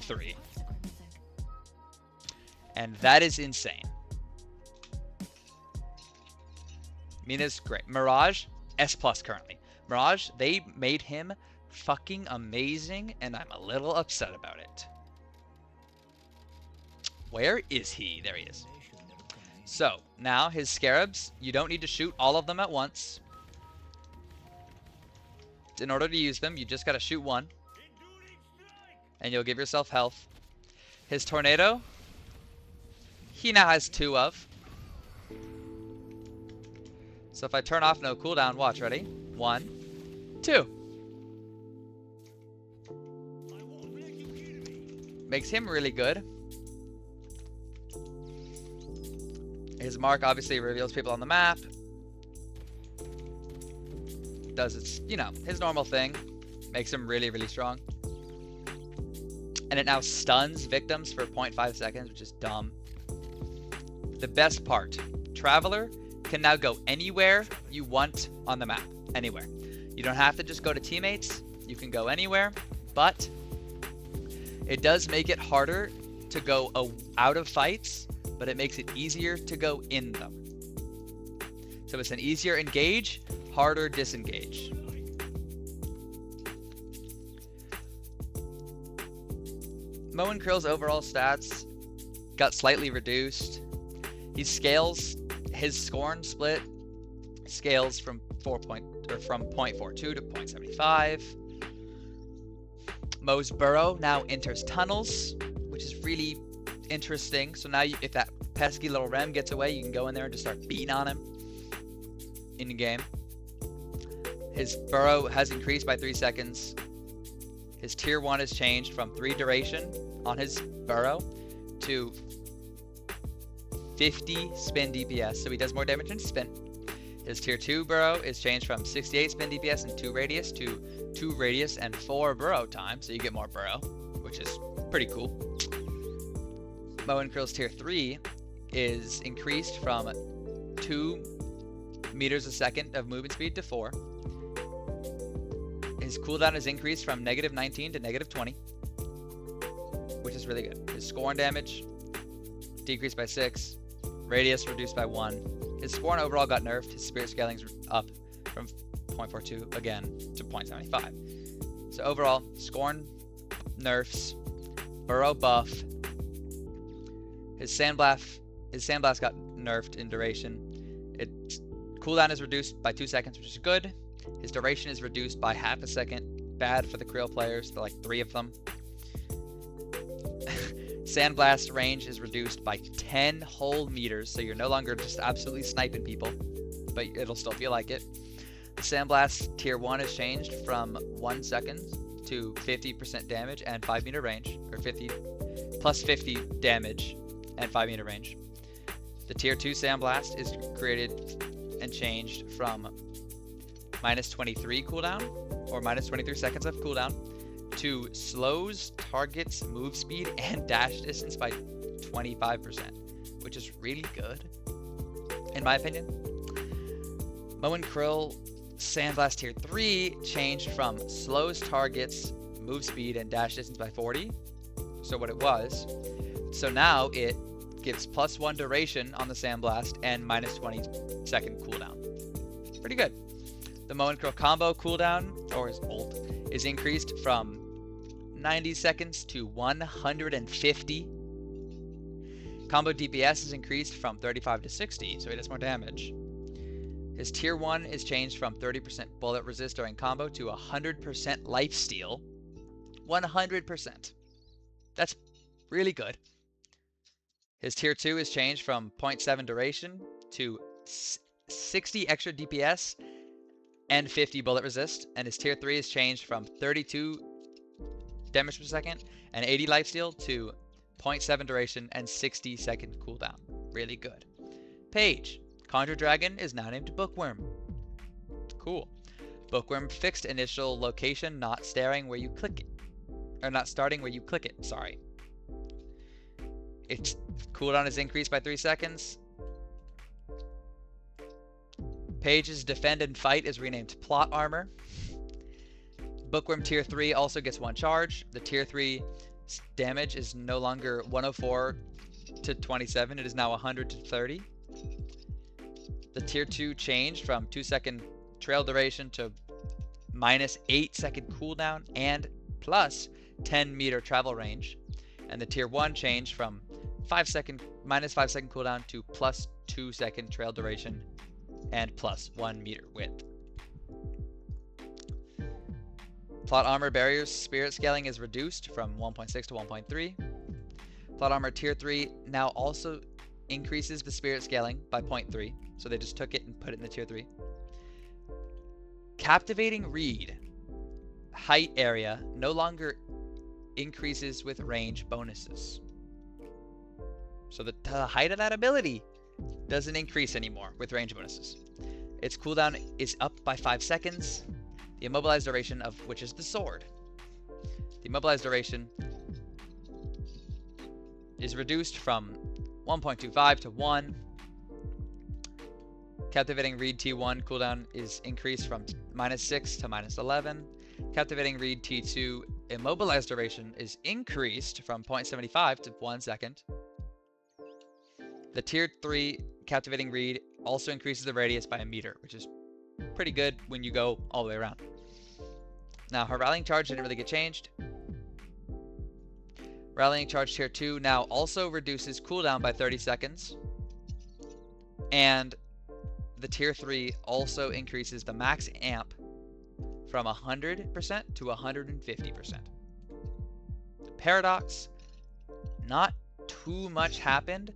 3. And that is insane. Mina's great. Mirage, S+ currently. Mirage, they made him fucking amazing, and I'm a little upset about it. Where is he? There he is. So, now his scarabs, you don't need to shoot all of them at once. In order to use them, you just gotta shoot one. And you'll give yourself health. His tornado, he now has 2 of. So if I turn off no cooldown, watch, ready? 1, 2. Makes him really good. His mark obviously reveals people on the map. Does its, you know, his normal thing. Makes him really, really strong. And it now stuns victims for 0.5 seconds, which is dumb. The best part, Traveler can now go anywhere you want on the map. Anywhere. You don't have to just go to teammates. You can go anywhere, but it does make it harder to go out of fights, but it makes it easier to go in them. So it's an easier engage, harder disengage. Mo and Krill's overall stats got slightly reduced. He scales his Scorn split scales from 0.42 to 0.75. Mo's burrow now enters tunnels, which is really interesting. So now if that pesky little Rem gets away, you can go in there and just start beating on him in the game. His burrow has increased by 3 seconds. His tier 1 has changed from 3 duration on his burrow to 50 spin DPS, so he does more damage in spin. His tier 2 burrow is changed from 68 spin DPS and 2 radius to 2 radius and 4 burrow time, so you get more burrow, which is pretty cool. Mo and Krill's tier 3 is increased from 2 meters a second of movement speed to 4. His cooldown is increased from -19 to -20, which is really good. His Scorn damage decreased by 6. Radius reduced by 1. His Scorn overall got nerfed. His Spirit Scaling's up from 0.42 again to 0.75. So overall, Scorn nerfs, Burrow buff. His Sandblast got nerfed in duration. Its cooldown is reduced by 2 seconds, which is good. His duration is reduced by half a second. Bad for the Krill players. There are like 3 of them. Sandblast range is reduced by 10 whole meters, so you're no longer just absolutely sniping people, but it'll still feel like it. The Sandblast tier 1 is changed from 1 second to 50% damage and 5 meter range, or 50 plus 50 damage and 5 meter range. The tier 2 Sandblast is created and changed from -23 cooldown, or -23 seconds of cooldown, to slows targets move speed and dash distance by 25%, which is really good, in my opinion. Mo and Krill Sandblast tier 3 changed from slows targets move speed and dash distance by 40, so what it was. So now it gives +1 duration on the Sandblast and -20 second cooldown. Pretty good. The Mo and Krill combo cooldown, or his ult, is increased from 90 seconds to 150. Combo DPS is increased from 35 to 60, so he does more damage. His tier 1 is changed from 30% bullet resist during combo to 100% lifesteal. 100%. That's really good. His tier 2 is changed from 0.7 duration to 60 extra DPS and 50 bullet resist, and his tier 3 is changed from 32 damage per second and 80 lifesteal to 0.7 duration and 60 second cooldown. Really good. Page. Conjure Dragon is now named Bookworm. Cool. Bookworm fixed initial location, not staring where you click it. Or not starting where you click it, sorry. Its cooldown is increased by 3 seconds. Page's Defend and Fight is renamed Plot Armor. Bookworm tier 3 also gets 1 charge. The tier 3 damage is no longer 104 to 27. It is now 100 to 30. The tier 2 changed from 2-second trail duration to minus 8-second cooldown and plus 10-meter travel range. And the tier 1 changed from minus 5-second cooldown to plus 2-second trail duration and plus 1-meter width. Plot Armor Barrier's Spirit Scaling is reduced from 1.6 to 1.3. Plot Armor Tier 3 now also increases the Spirit Scaling by 0.3. So they just took it and put it in the Tier 3. Captivating Reed height area no longer increases with range bonuses. So the height of that ability doesn't increase anymore with range bonuses. Its cooldown is up by 5 seconds. The immobilized duration of which is the sword. The immobilized duration is reduced from 1.25 to 1. Captivating Reed T1 cooldown is increased from minus 6 to minus 11. Captivating Reed T2 immobilized duration is increased from 0.75 to 1 second. The tier 3 Captivating Reed also increases the radius by a meter, which is pretty good when you go all the way around. Now, her Rallying Charge didn't really get changed. Rallying Charge tier 2 now also reduces cooldown by 30 seconds. And the tier 3 also increases the max amp from 100% to 150%. Paradox, not too much happened,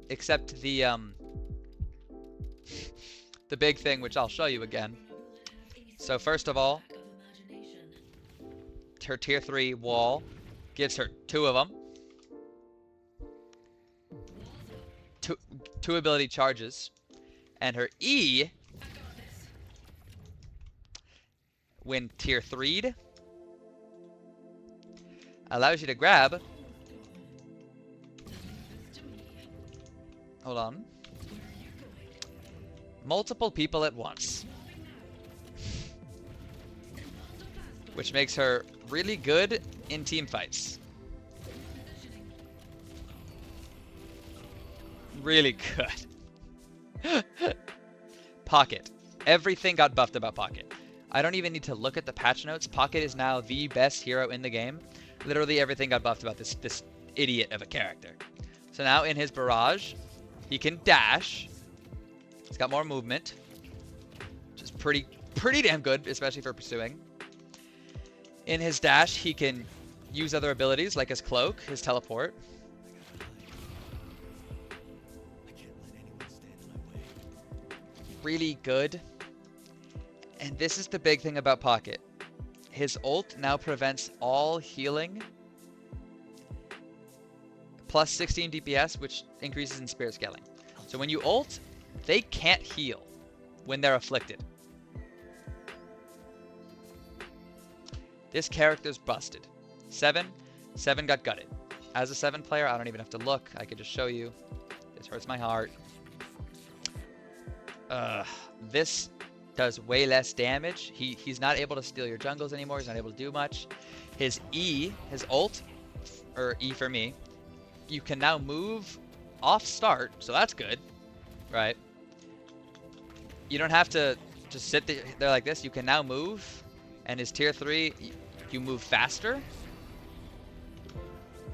except the big thing, which I'll show you again. So first of all, her tier 3 wall gives her 2 of them. Two ability charges. And her E, when tier 3'd, allows you to grab, hold on, multiple people at once. Which makes her really good in team fights. Really good. Pocket. Everything got buffed about Pocket. I don't even need to look at the patch notes. Pocket is now the best hero in the game. Literally everything got buffed about this idiot of a character. So now in his barrage, he can dash. He's got more movement, which is pretty damn good, especially for pursuing. In his dash, he can use other abilities like his cloak, his teleport. Really good. And this is the big thing about Pocket. His ult now prevents all healing. Plus 16 DPS, which increases in spirit scaling. So when you ult, they can't heal when they're afflicted. This character's busted. 7 got gutted. As a 7 player, I don't even have to look. I could just show you. This hurts my heart. This does way less damage. He's not able to steal your jungles anymore. He's not able to do much. His E, his ult, or E for me, you can now move off start, so that's good, right? You don't have to just sit there like this. You can now move, and his tier 3, you move faster.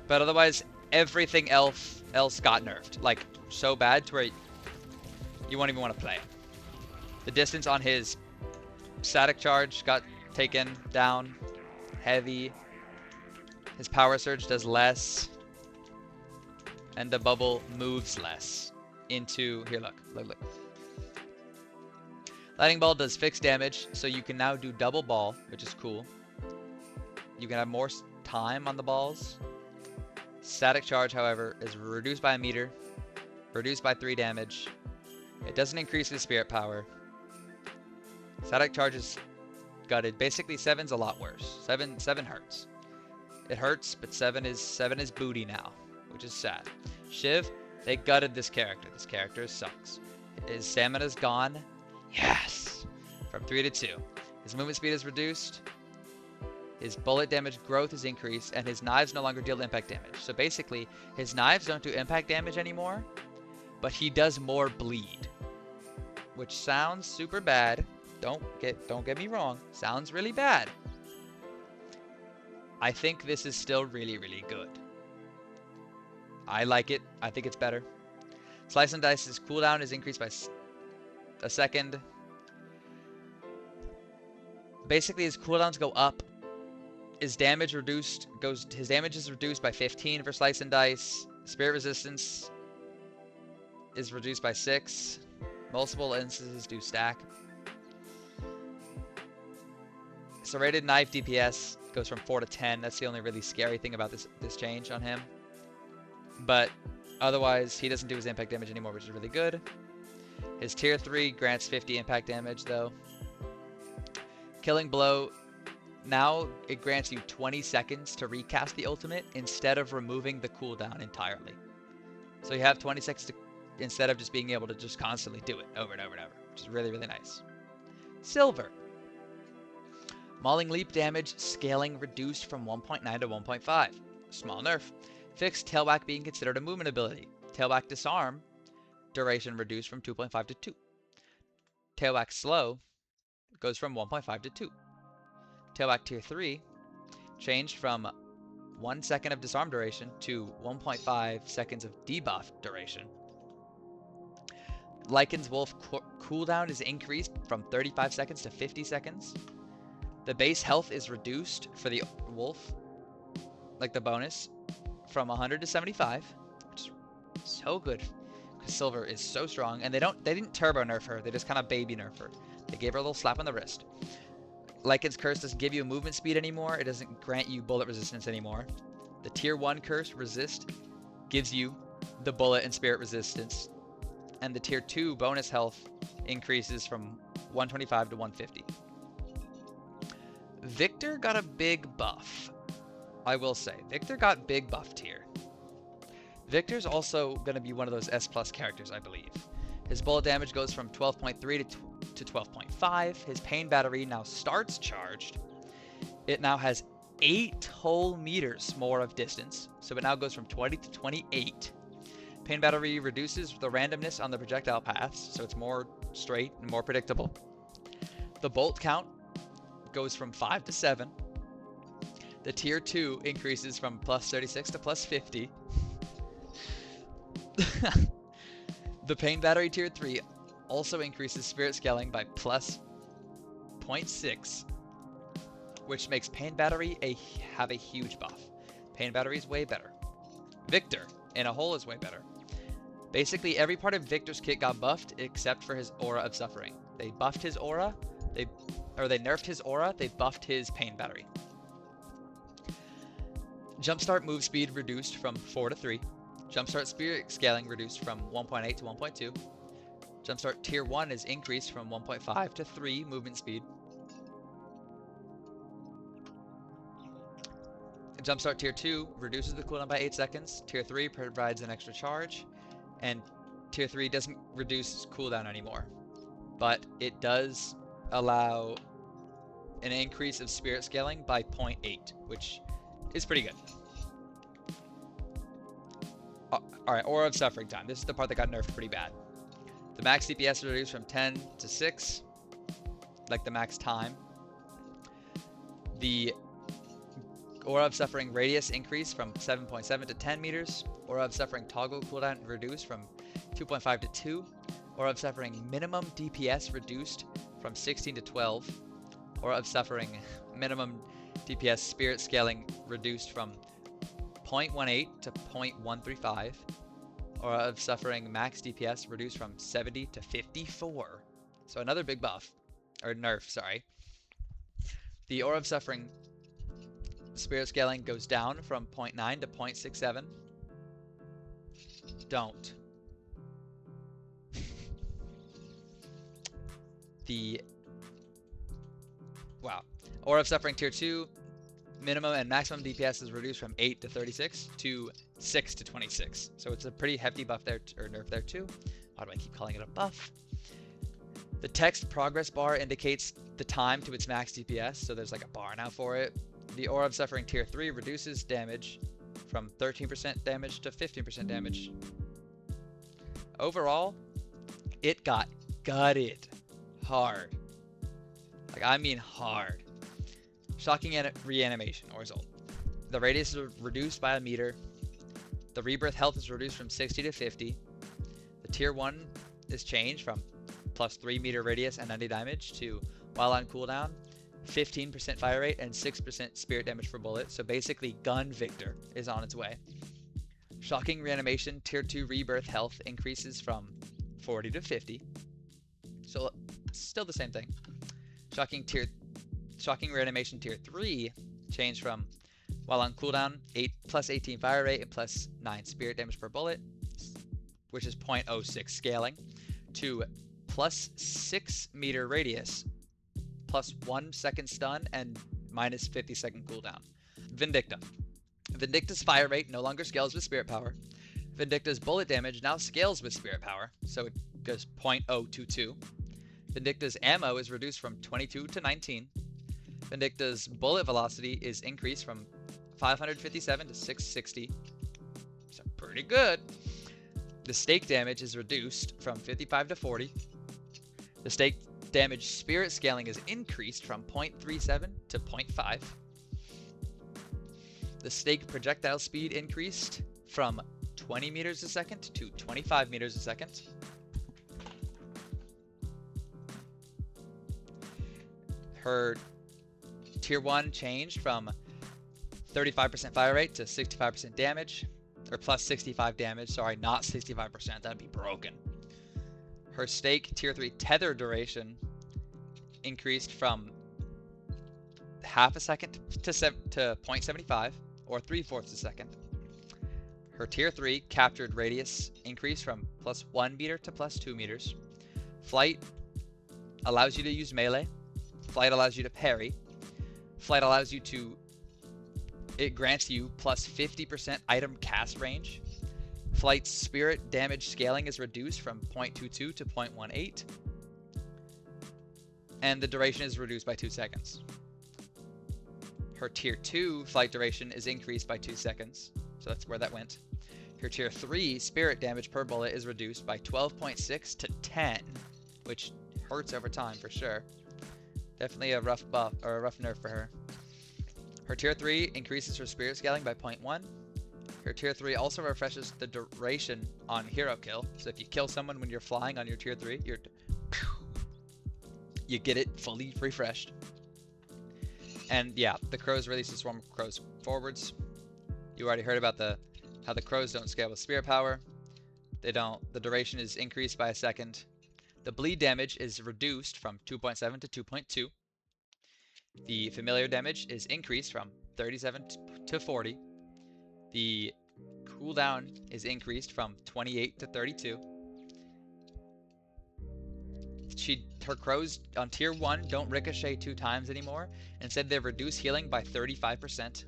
But otherwise, everything else got nerfed. Like, so bad to where you won't even want to play. The distance on his static charge got taken down heavy. His power surge does less. And the bubble moves less into, here, look. Lightning Ball does fixed damage, so you can now do double ball, which is cool. You can have more time on the balls. Static Charge, however, is reduced by a meter, reduced by 3 damage. It doesn't increase his spirit power. Static Charge is gutted. Basically, 7's a lot worse. 7 hurts. It hurts, but 7 is booty now, which is sad. Shiv, they gutted this character. This character sucks. His stamina's gone. Yes! From 3 to 2. His movement speed is reduced. His bullet damage growth is increased, and his knives no longer deal impact damage. So basically, his knives don't do impact damage anymore, but he does more bleed. Which sounds super bad. Don't get me wrong. Sounds really bad. I think this is still really, really good. I like it. I think it's better. Slice and Dice's cooldown is increased by a second. Basically, his cooldowns go up. His damage his damage is reduced by 15 for Slice and Dice. Spirit resistance is reduced by 6. Multiple instances do stack. Serrated Knife DPS goes from 4 to 10. That's the only really scary thing about this change on him. But otherwise, he doesn't do his impact damage anymore, which is really good. His tier 3 grants 50 impact damage, though. Killing Blow, now it grants you 20 seconds to recast the ultimate instead of removing the cooldown entirely. So you have 20 seconds to, instead of just being able to just constantly do it over and over and over, which is really, really nice. Silver. Mauling Leap damage scaling reduced from 1.9 to 1.5. Small nerf. Fixed Tailback being considered a movement ability. Tailback Disarm duration reduced from 2.5 to 2. Tailback Slow goes from 1.5 to 2. Tailback Tier 3 changed from 1 second of disarm duration to 1.5 seconds of debuff duration. Lycan's Wolf cooldown is increased from 35 seconds to 50 seconds. The base health is reduced for the Wolf, like the bonus, from 100 to 75, which is so good because Silver is so strong. And they didn't turbo nerf her, they just kind of baby nerf her. They gave her a little slap on the wrist. Lycan's Curse doesn't give you movement speed anymore. It doesn't grant you bullet resistance anymore. The Tier 1 Curse, Resist, gives you the bullet and spirit resistance. And the Tier 2 bonus health increases from 125 to 150. Victor got a big buff. I will say, Victor got big buffed here. Victor's also going to be one of those S+ characters, I believe. His bullet damage goes from 12.3 to 12.5. His pain battery now starts charged. It now has 8 whole meters more of distance, so it now goes from 20 to 28. Pain battery reduces the randomness on the projectile paths, so it's more straight and more predictable. The bolt count goes from 5 to 7. The tier 2 increases from plus 36 to plus 50. The pain battery tier 3 also increases spirit scaling by plus 0.6, which makes pain battery have a huge buff. Pain battery is way better. Victor in a whole is way better. Basically, every part of Victor's kit got buffed except for his Aura of Suffering. They buffed his aura, they nerfed his aura, they buffed his pain battery. Jumpstart move speed reduced from 4 to 3. Jumpstart spirit scaling reduced from 1.8 to 1.2. Jumpstart tier 1 is increased from 1.5 to 3 movement speed. Jumpstart tier 2 reduces the cooldown by 8 seconds. Tier 3 provides an extra charge. And tier 3 doesn't reduce cooldown anymore. But it does allow an increase of spirit scaling by 0.8, which is pretty good. Alright, Aura of Suffering time. This is the part that got nerfed pretty bad. The max DPS reduced from 10 to 6, like the max time. The Aura of Suffering radius increased from 7.7 to 10 meters. Aura of Suffering toggle cooldown reduced from 2.5 to 2. Aura of Suffering minimum DPS reduced from 16 to 12. Aura of Suffering minimum DPS spirit scaling reduced from 0.18 to 0.135. Aura of Suffering max DPS reduced from 70 to 54. So another big buff, or nerf, sorry. The Aura of Suffering spirit scaling goes down from 0.9 to 0.67. Don't. Wow. Aura of Suffering Tier 2, minimum and maximum DPS is reduced from 8 to 36 to 6 to 26. So it's a pretty hefty buff there, or nerf there too. Why do I keep calling it a buff? The text progress bar indicates the time to its max DPS, so there's like a bar now for it. The Aura of Suffering Tier 3 reduces damage from 13% damage to 15% damage. Overall, it got gutted hard. Like, I mean hard. Shocking reanimation, or Zolt. The radius is reduced by a meter. The rebirth health is reduced from 60 to 50. The tier 1 is changed from plus 3 meter radius and 90 damage to, while on cooldown, 15% fire rate and 6% spirit damage per bullet. So basically, Gun Victor is on its way. Shocking reanimation tier 2 rebirth health increases from 40 to 50. So still the same thing. Shocking reanimation tier 3 changed from, while on cooldown, plus 18 fire rate and plus 9 spirit damage per bullet, which is 0.06 scaling, to plus 6 meter radius, plus 1 second stun, and minus 50 second cooldown. Vindicta. Vindicta's fire rate no longer scales with spirit power. Vindicta's bullet damage now scales with spirit power, so it goes 0.022. Vindicta's ammo is reduced from 22 to 19. Vindicta's bullet velocity is increased from 557 to 660. So pretty good. The stake damage is reduced from 55 to 40. The stake damage spirit scaling is increased from 0.37 to 0.5. The stake projectile speed increased from 20 meters a second to 25 meters a second. Her tier 1 changed from 35% fire rate to 65% damage, or plus 65 damage, sorry, not 65%, that'd be broken. Her stake tier 3 tether duration increased from half a second to 0.75, or 3/4 a second. Her tier 3 captured radius increased from plus 1 meter to plus 2 meters. Flight allows you to use melee. Flight allows you to parry. Flight allows you to, it grants you plus 50% item cast range. Flight's spirit damage scaling is reduced from 0.22 to 0.18. And the duration is reduced by 2 seconds. Her tier 2 flight duration is increased by 2 seconds. So that's where that went. Her tier 3 spirit damage per bullet is reduced by 12.6 to 10, which hurts over time for sure. Definitely a rough buff, or a rough nerf for her. Her tier 3 increases her spirit scaling by 0.1. Her tier 3 also refreshes the duration on hero kill. So if you kill someone when you're flying on your tier 3, you get it fully refreshed. And yeah, the crows release a swarm of crows forwards. You already heard about how the crows don't scale with spirit power. They don't. The duration is increased by a second. The bleed damage is reduced from 2.7 to 2.2. The familiar damage is increased from 37 to 40. The cooldown is increased from 28 to 32. Her crows on tier 1 don't ricochet 2 times anymore. Instead, they reduce healing by 35%.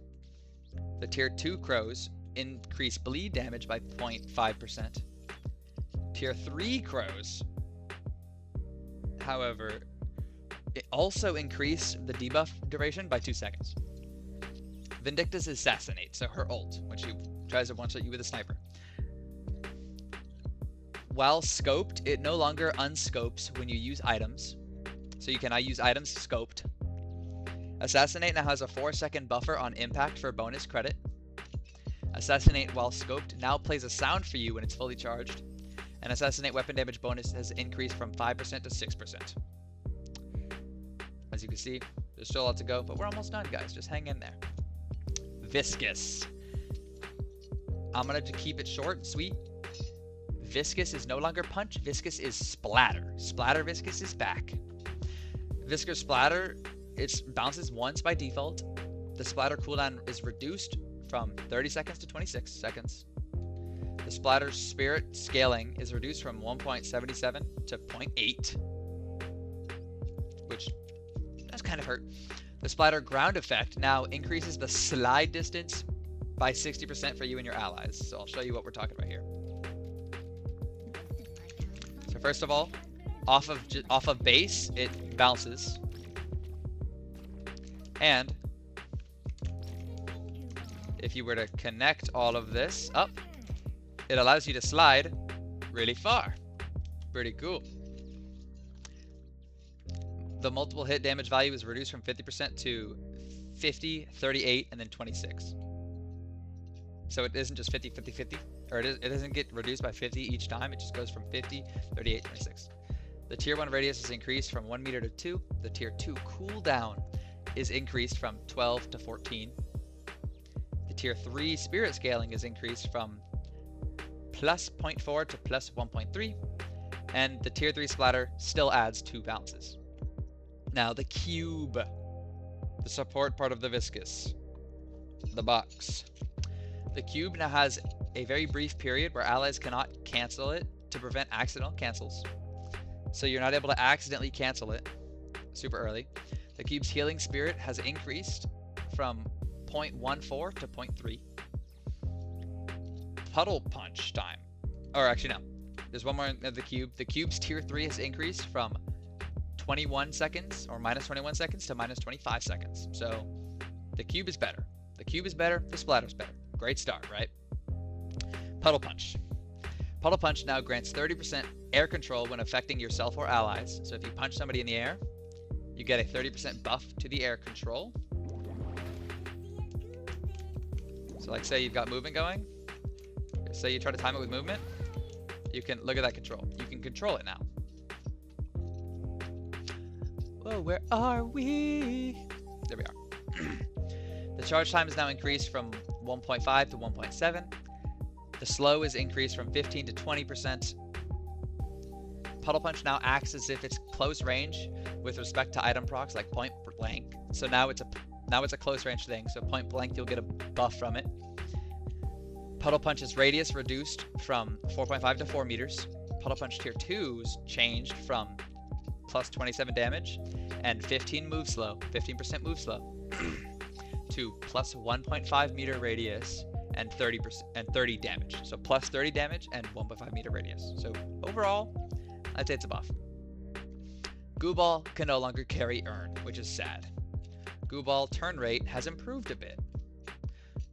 The tier 2 crows increase bleed damage by 0.5%. Tier 3 crows, however, it also increased the debuff duration by 2 seconds. Vindicta's Assassinate, so her ult, when she tries to one-shot you with a sniper. While scoped, it no longer unscopes when you use items. So you can now use items scoped. Assassinate now has a 4-second buffer on impact for bonus credit. Assassinate while scoped now plays a sound for you when it's fully charged. And Assassinate weapon damage bonus has increased from 5% to 6%. As you can see, there's still a lot to go, but we're almost done, guys. Just hang in there. Viscous. I'm going to keep it short and sweet. Viscous is no longer punch, viscous is splatter. Splatter viscous is back. Viscous splatter, it bounces once by default. The splatter cooldown is reduced from 30 seconds to 26 seconds. The splatter spirit scaling is reduced from 1.77 to 0.8, which does kind of hurt. The splatter ground effect now increases the slide distance by 60% for you and your allies. So I'll show you what we're talking about here. So first of all, off of base, it bounces. And if you were to connect all of this up, it allows you to slide really far. Pretty cool. The multiple hit damage value is reduced from 50% to 50, 38, and then 26. So it isn't just 50, 50, 50, or it doesn't get reduced by 50 each time. It just goes from 50, 38, 26. The tier 1 radius is increased from 1 meter to 2. The tier 2 cooldown is increased from 12 to 14. The tier 3 spirit scaling is increased from plus 0.4 to plus 1.3. And the tier 3 splatter still adds 2 bounces. Now the cube, the support part of the viscous, the box. The cube now has a very brief period where allies cannot cancel it to prevent accidental cancels. So you're not able to accidentally cancel it super early. The cube's healing spirit has increased from 0.14 to 0.3. Puddle punch time. Or actually no, there's one more in the cube. The cube's tier 3 has increased from 21 seconds or minus 21 seconds to minus 25 seconds. So the cube is better. The cube is better, the splatter's better. Great start, right? Puddle punch. Puddle punch now grants 30% air control when affecting yourself or allies. So if you punch somebody in the air, you get a 30% buff to the air control. So like say you've got movement going. Say you try to time it with movement. You can look at that control. You can control it now. Whoa, where are we? There we are. The charge time is now increased from 1.5 to 1.7. The slow is increased from 15 to 20%. Puddle punch now acts as if it's close range with respect to item procs like point blank. So now it's a close range thing. So point blank, you'll get a buff from it. Puddle punch's radius reduced from 4.5 to 4 meters. Puddle punch tier 2s changed from plus 27 damage and 15% move slow to plus 1.5 meter radius and 30 damage. So plus 30 damage and 1.5 meter radius. So overall, I'd say it's a buff. Goo Ball can no longer carry Urn, which is sad. Goo Ball turn rate has improved a bit.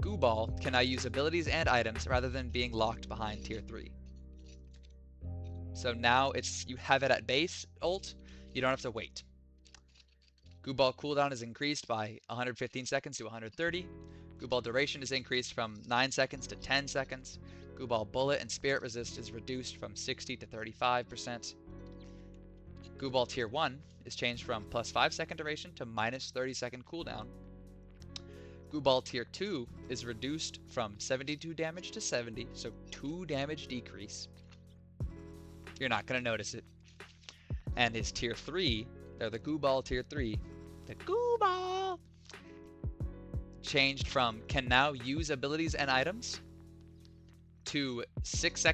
Goo Ball can now use abilities and items rather than being locked behind tier 3. So now you have it at base ult, you don't have to wait. Goo Ball cooldown is increased by 115 seconds to 130. Goo Ball duration is increased from 9 seconds to 10 seconds. Goo Ball bullet and spirit resist is reduced from 60 to 35%. Goo Ball tier 1 is changed from plus 5 second duration to minus 30 second cooldown. Goo Ball tier 2 is reduced from 72 damage to 70, so 2 damage decrease. You're not going to notice it. And his tier 3, the Goo Ball tier 3, the Goo Ball, changed from can now use abilities and items to 6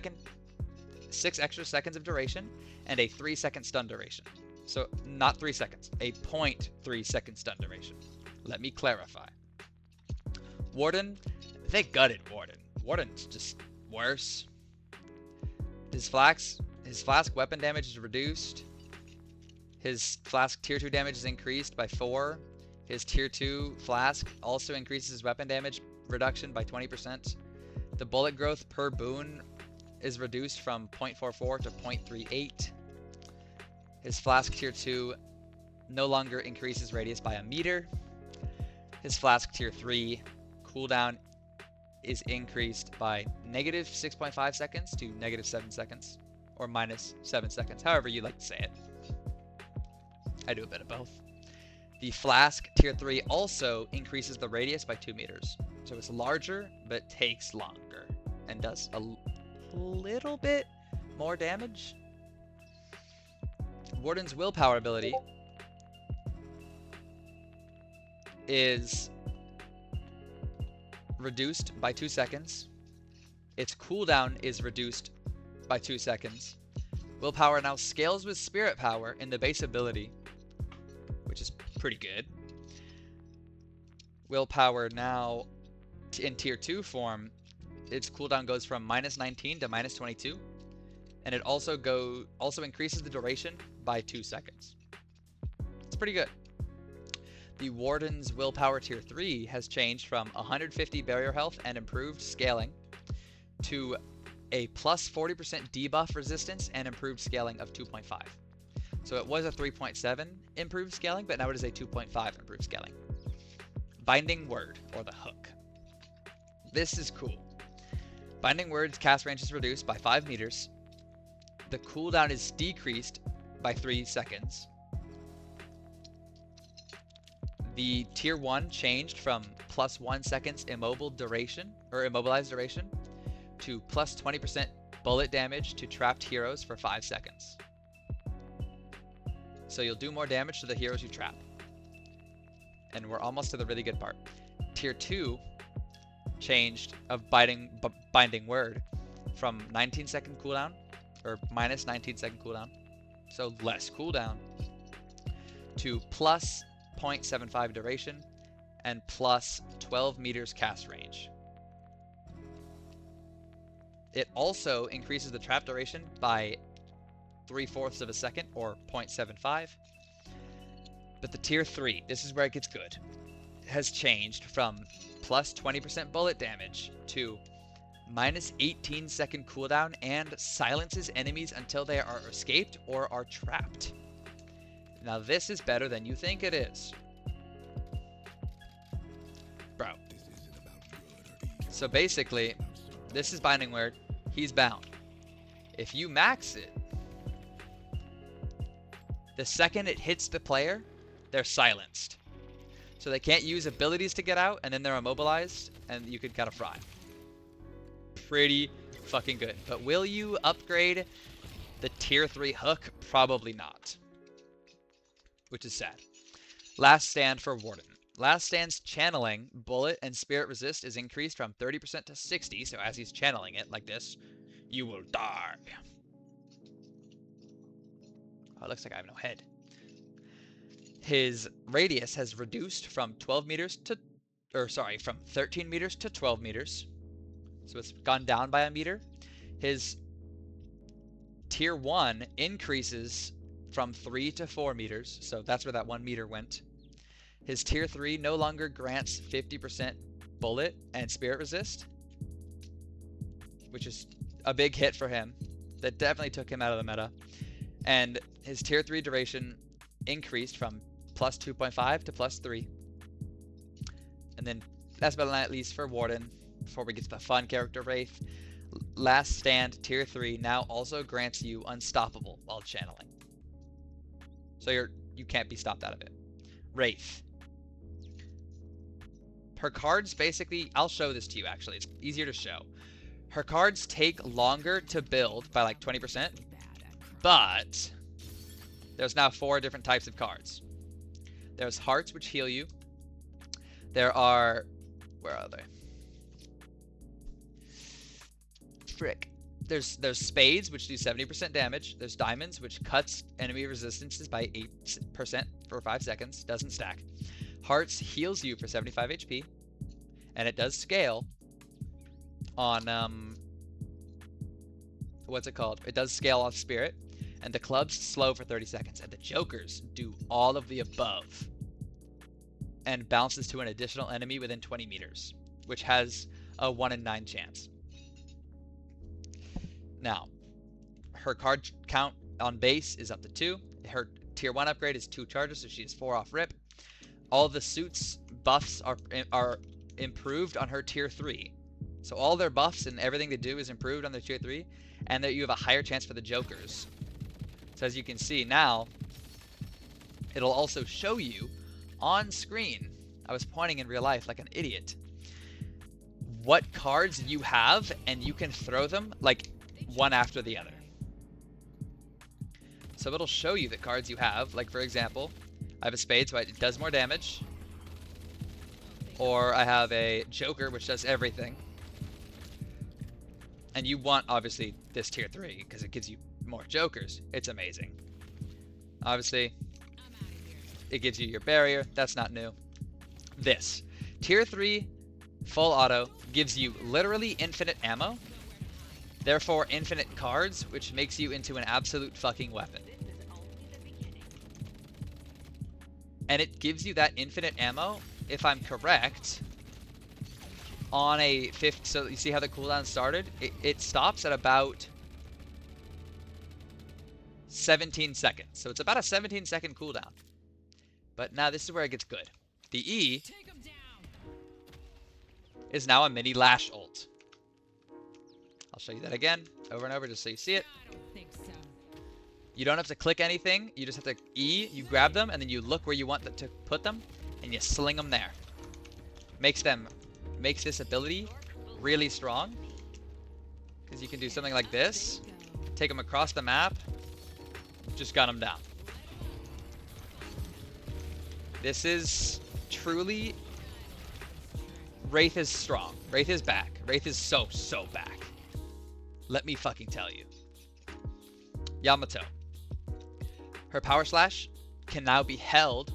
extra seconds of duration and a 3-second stun duration. So not 3 seconds, a 0.3 second stun duration. Let me clarify. Warden, they gutted Warden. Warden's just worse. His flask weapon damage is reduced. His flask tier 2 damage is increased by 4. His tier 2 flask also increases his weapon damage reduction by 20%. The bullet growth per boon is reduced from 0.44 to 0.38. His flask tier 2 no longer increases radius by a meter. His flask tier 3 cooldown is increased by negative 6.5 seconds to negative 7 seconds, or minus 7 seconds, however you like to say it. I do a bit of both. The flask tier 3 also increases the radius by 2 meters. So it's larger, but takes longer, and does a little bit more damage. Warden's willpower ability is reduced by 2 seconds. Its cooldown is reduced by 2 seconds. Willpower now scales with spirit power in the base ability, which is pretty good. Willpower now in tier 2 form, its cooldown goes from -19 to -22, and it also increases the duration by 2 seconds. It's pretty good. The Warden's willpower tier 3 has changed from 150 barrier health and improved scaling to a plus 40% debuff resistance and improved scaling of 2.5. So it was a 3.7 improved scaling, but now it is a 2.5 improved scaling. Binding Word, or the Hook. This is cool. Binding Word's cast range is reduced by 5 meters. The cooldown is decreased by 3 seconds. The tier 1 changed from plus 1 seconds immobilized duration to plus 20% bullet damage to trapped heroes for 5 seconds. So you'll do more damage to the heroes you trap. And we're almost to the really good part. Tier 2 changed of Binding Word from 19-second cooldown, or minus 19-second cooldown, so less cooldown, to plus 0.75 duration and plus 12 meters cast range. It also increases the trap duration by 3/4 of a second, or 0.75. But the tier 3, this is where it gets good, has changed from plus 20% bullet damage to minus 18-second cooldown and silences enemies until they are escaped or are trapped. Now this is better than you think it is. Bro. So basically, this is Binding Word. He's bound. If you max it, the second it hits the player, they're silenced. So they can't use abilities to get out, and then they're immobilized, and you can kind of fry. Pretty fucking good. But will you upgrade the tier 3 hook? Probably not. Which is sad. Last Stand for Warden. Last Stand's channeling, bullet, and spirit resist is increased from 30% to 60, so as he's channeling it like this, you will die. Oh, it looks like I have no head. His radius has reduced from 12 meters to, from 13 meters to 12 meters. So it's gone down by a meter. His tier 1 increases from 3 to 4 meters, so that's where that 1 meter went. His tier 3 no longer grants 50% bullet and spirit resist, which is a big hit for him. That definitely took him out of the meta. And his tier 3 duration increased from plus 2.5 to plus 3. And then, last but not least for Warden, before we get to the fun character Wraith, Last Stand tier 3 now also grants you Unstoppable while channeling. So you can't be stopped out of it. Wraith. Her cards basically, I'll show this to you actually, it's easier to show. Her cards take longer to build by like 20%, but there's now 4 different types of cards. There's hearts, which heal you. There are, where are they? Frick. There's spades, which do 70% damage. There's diamonds, which cuts enemy resistances by 8% for 5 seconds. Doesn't stack. Hearts heals you for 75 HP. And it does scale on, what's it called? It does scale off spirit. And the clubs slow for 30 seconds. And the jokers do all of the above. And bounces to an additional enemy within 20 meters. Which has a 1 in 9 chance. Now, her card count on base is up to 2. Her tier 1 upgrade is 2 charges, so she has 4 off rip. All the suits buffs are improved on her tier 3. So all their buffs and everything they do is improved on their tier 3, and that you have a higher chance for the jokers. So as you can see now, it'll also show you on screen, I was pointing in real life like an idiot, what cards you have, and you can throw them like one after the other. So it'll show you the cards you have. Like, for example, I have a spade, so it does more damage. Or I have a joker, which does everything. And you want, obviously, this tier 3, because it gives you more jokers. It's amazing. Obviously, it gives you your barrier. That's not new. This. Tier 3, full auto, gives you literally infinite ammo. Therefore, infinite cards, which makes you into an absolute fucking weapon. And it gives you that infinite ammo, if I'm correct, on a 5th. So you see how the cooldown started? It stops at about 17 seconds. So it's about a 17-second cooldown. But now this is where it gets good. The E is now a mini lash ult. I'll show you that again, over and over, just so you see it. You don't have to click anything. You just have to E, you grab them, and then you look where you want to put them, and you sling them there. Makes this ability really strong, because you can do something like this, take them across the map, just gun them down. This is truly, Wraith is strong. Wraith is back. Wraith is so back. Let me fucking tell you. Yamato. Her power slash can now be held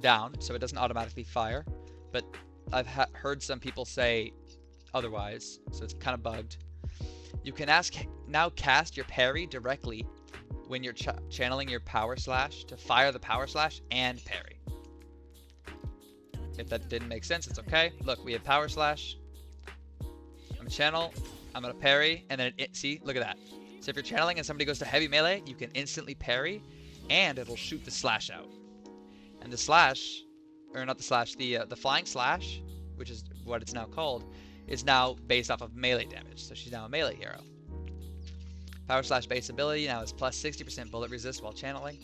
down, so it doesn't automatically fire. But I've heard some people say otherwise, so it's kind of bugged. You can now cast your parry directly when you're channeling your power slash to fire the power slash and parry. If that didn't make sense, it's okay. Look, we have power slash. I'm gonna channel. I'm gonna parry, and then see, look at that. So if you're channeling and somebody goes to heavy melee, you can instantly parry, and it'll shoot the slash out. And the slash, or not the slash, the flying slash, which is what it's now called, is now based off of melee damage. So she's now a melee hero. Power slash base ability now is plus 60% bullet resist while channeling.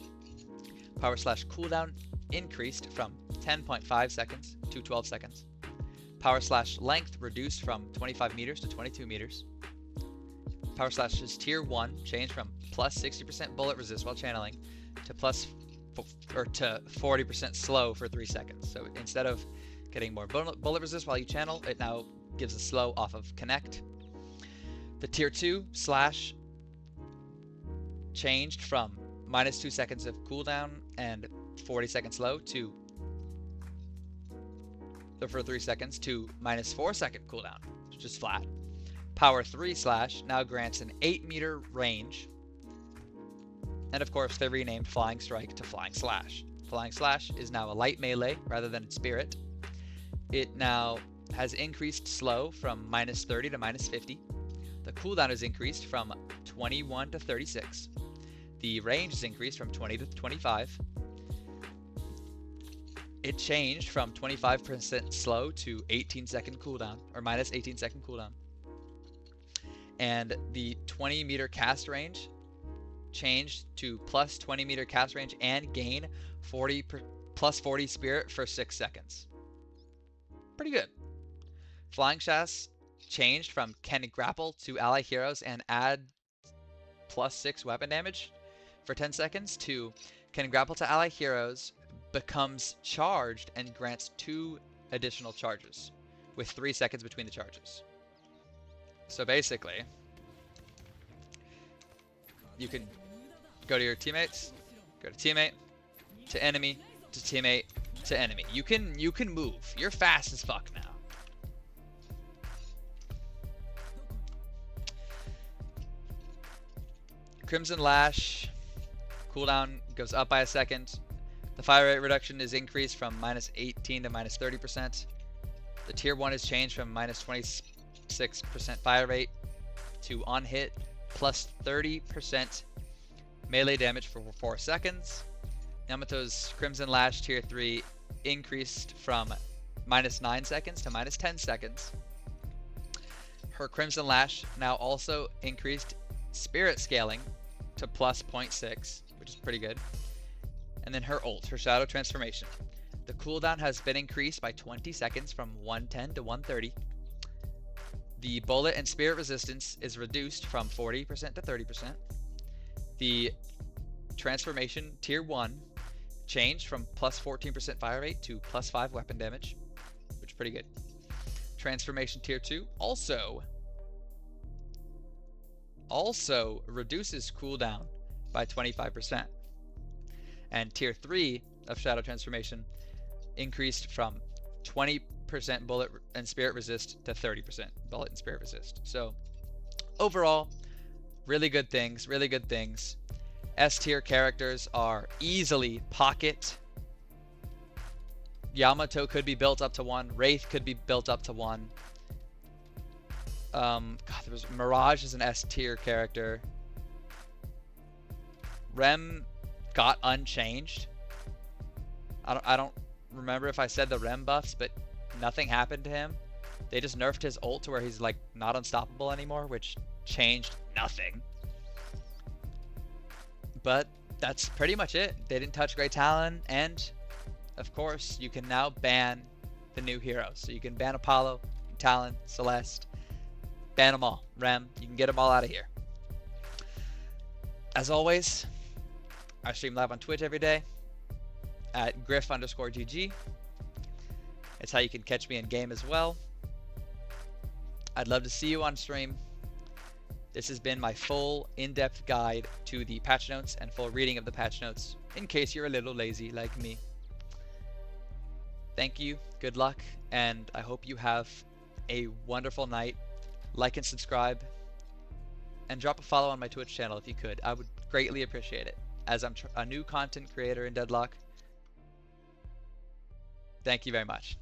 Power slash cooldown increased from 10.5 seconds to 12 seconds. Power slash length reduced from 25 meters to 22 meters. Power slash's tier 1 changed from plus 60% bullet resist while channeling to to 40% slow for 3 seconds. So instead of getting more bullet resist while you channel, it now gives a slow off of connect. The tier 2 slash changed from minus 2 seconds of cooldown and 40 seconds slow to for 3 seconds to minus 4 second cooldown, which is flat. Power 3 slash now grants an 8-meter range. And of course, they renamed Flying Strike to Flying Slash. Flying Slash is now a light melee rather than spirit. It now has increased slow from minus 30 to minus 50. The cooldown is increased from 21 to 36. The range is increased from 20 to 25. It changed from 25% slow to 18-second cooldown, or minus 18-second cooldown. And the 20-meter cast range changed to plus 20-meter cast range and gain plus 40 spirit for 6 seconds. Pretty good. Flying Shas changed from can grapple to ally heroes and add plus 6 weapon damage for 10 seconds to can grapple to ally heroes, becomes charged and grants 2 additional charges with 3 seconds between the charges. So basically, you can go to your teammates, go to teammate, to enemy, to teammate, to enemy. You can move. You're fast as fuck now. Crimson Lash cooldown goes up by a second. The fire rate reduction is increased from minus 18 to minus 30%. The tier 1 is changed from minus 26% fire rate to on hit plus 30% melee damage for 4 seconds. Yamato's Crimson Lash tier 3 increased from minus 9 seconds to minus 10 seconds. Her Crimson Lash now also increased spirit scaling to plus 0.6, which is pretty good. And then her ult, her Shadow Transformation. The cooldown has been increased by 20 seconds from 110 to 130. The bullet and spirit resistance is reduced from 40% to 30%. The Transformation Tier 1 changed from plus 14% fire rate to plus 5 weapon damage, which is pretty good. Transformation Tier 2 also reduces cooldown by 25%. And Tier 3 of Shadow Transformation increased from 20% bullet and spirit resist to 30% bullet and spirit resist. So overall, really good things, really good things. S tier characters are easily pocket. Yamato could be built up to 1. Wraith could be built up to 1. God, there was Mirage is an S tier character. Rem got unchanged. I don't remember if I said the Rem buffs, but nothing happened to him. They just nerfed his ult to where he's like not unstoppable anymore, which changed nothing. But that's pretty much it. They didn't touch Grey Talon, and of course you can now ban the new heroes. So you can ban Apollo, Talon, Celeste, ban them all. Rem, you can get them all out of here. As always, I stream live on Twitch every day at griff_GG. It's how you can catch me in game as well. I'd love to see you on stream. This has been my full in-depth guide to the patch notes and full reading of the patch notes in case you're a little lazy like me. Thank you, good luck, and I hope you have a wonderful night. Like and subscribe, and drop a follow on my Twitch channel if you could. I would greatly appreciate it, as I'm a new content creator in Deadlock. Thank you very much.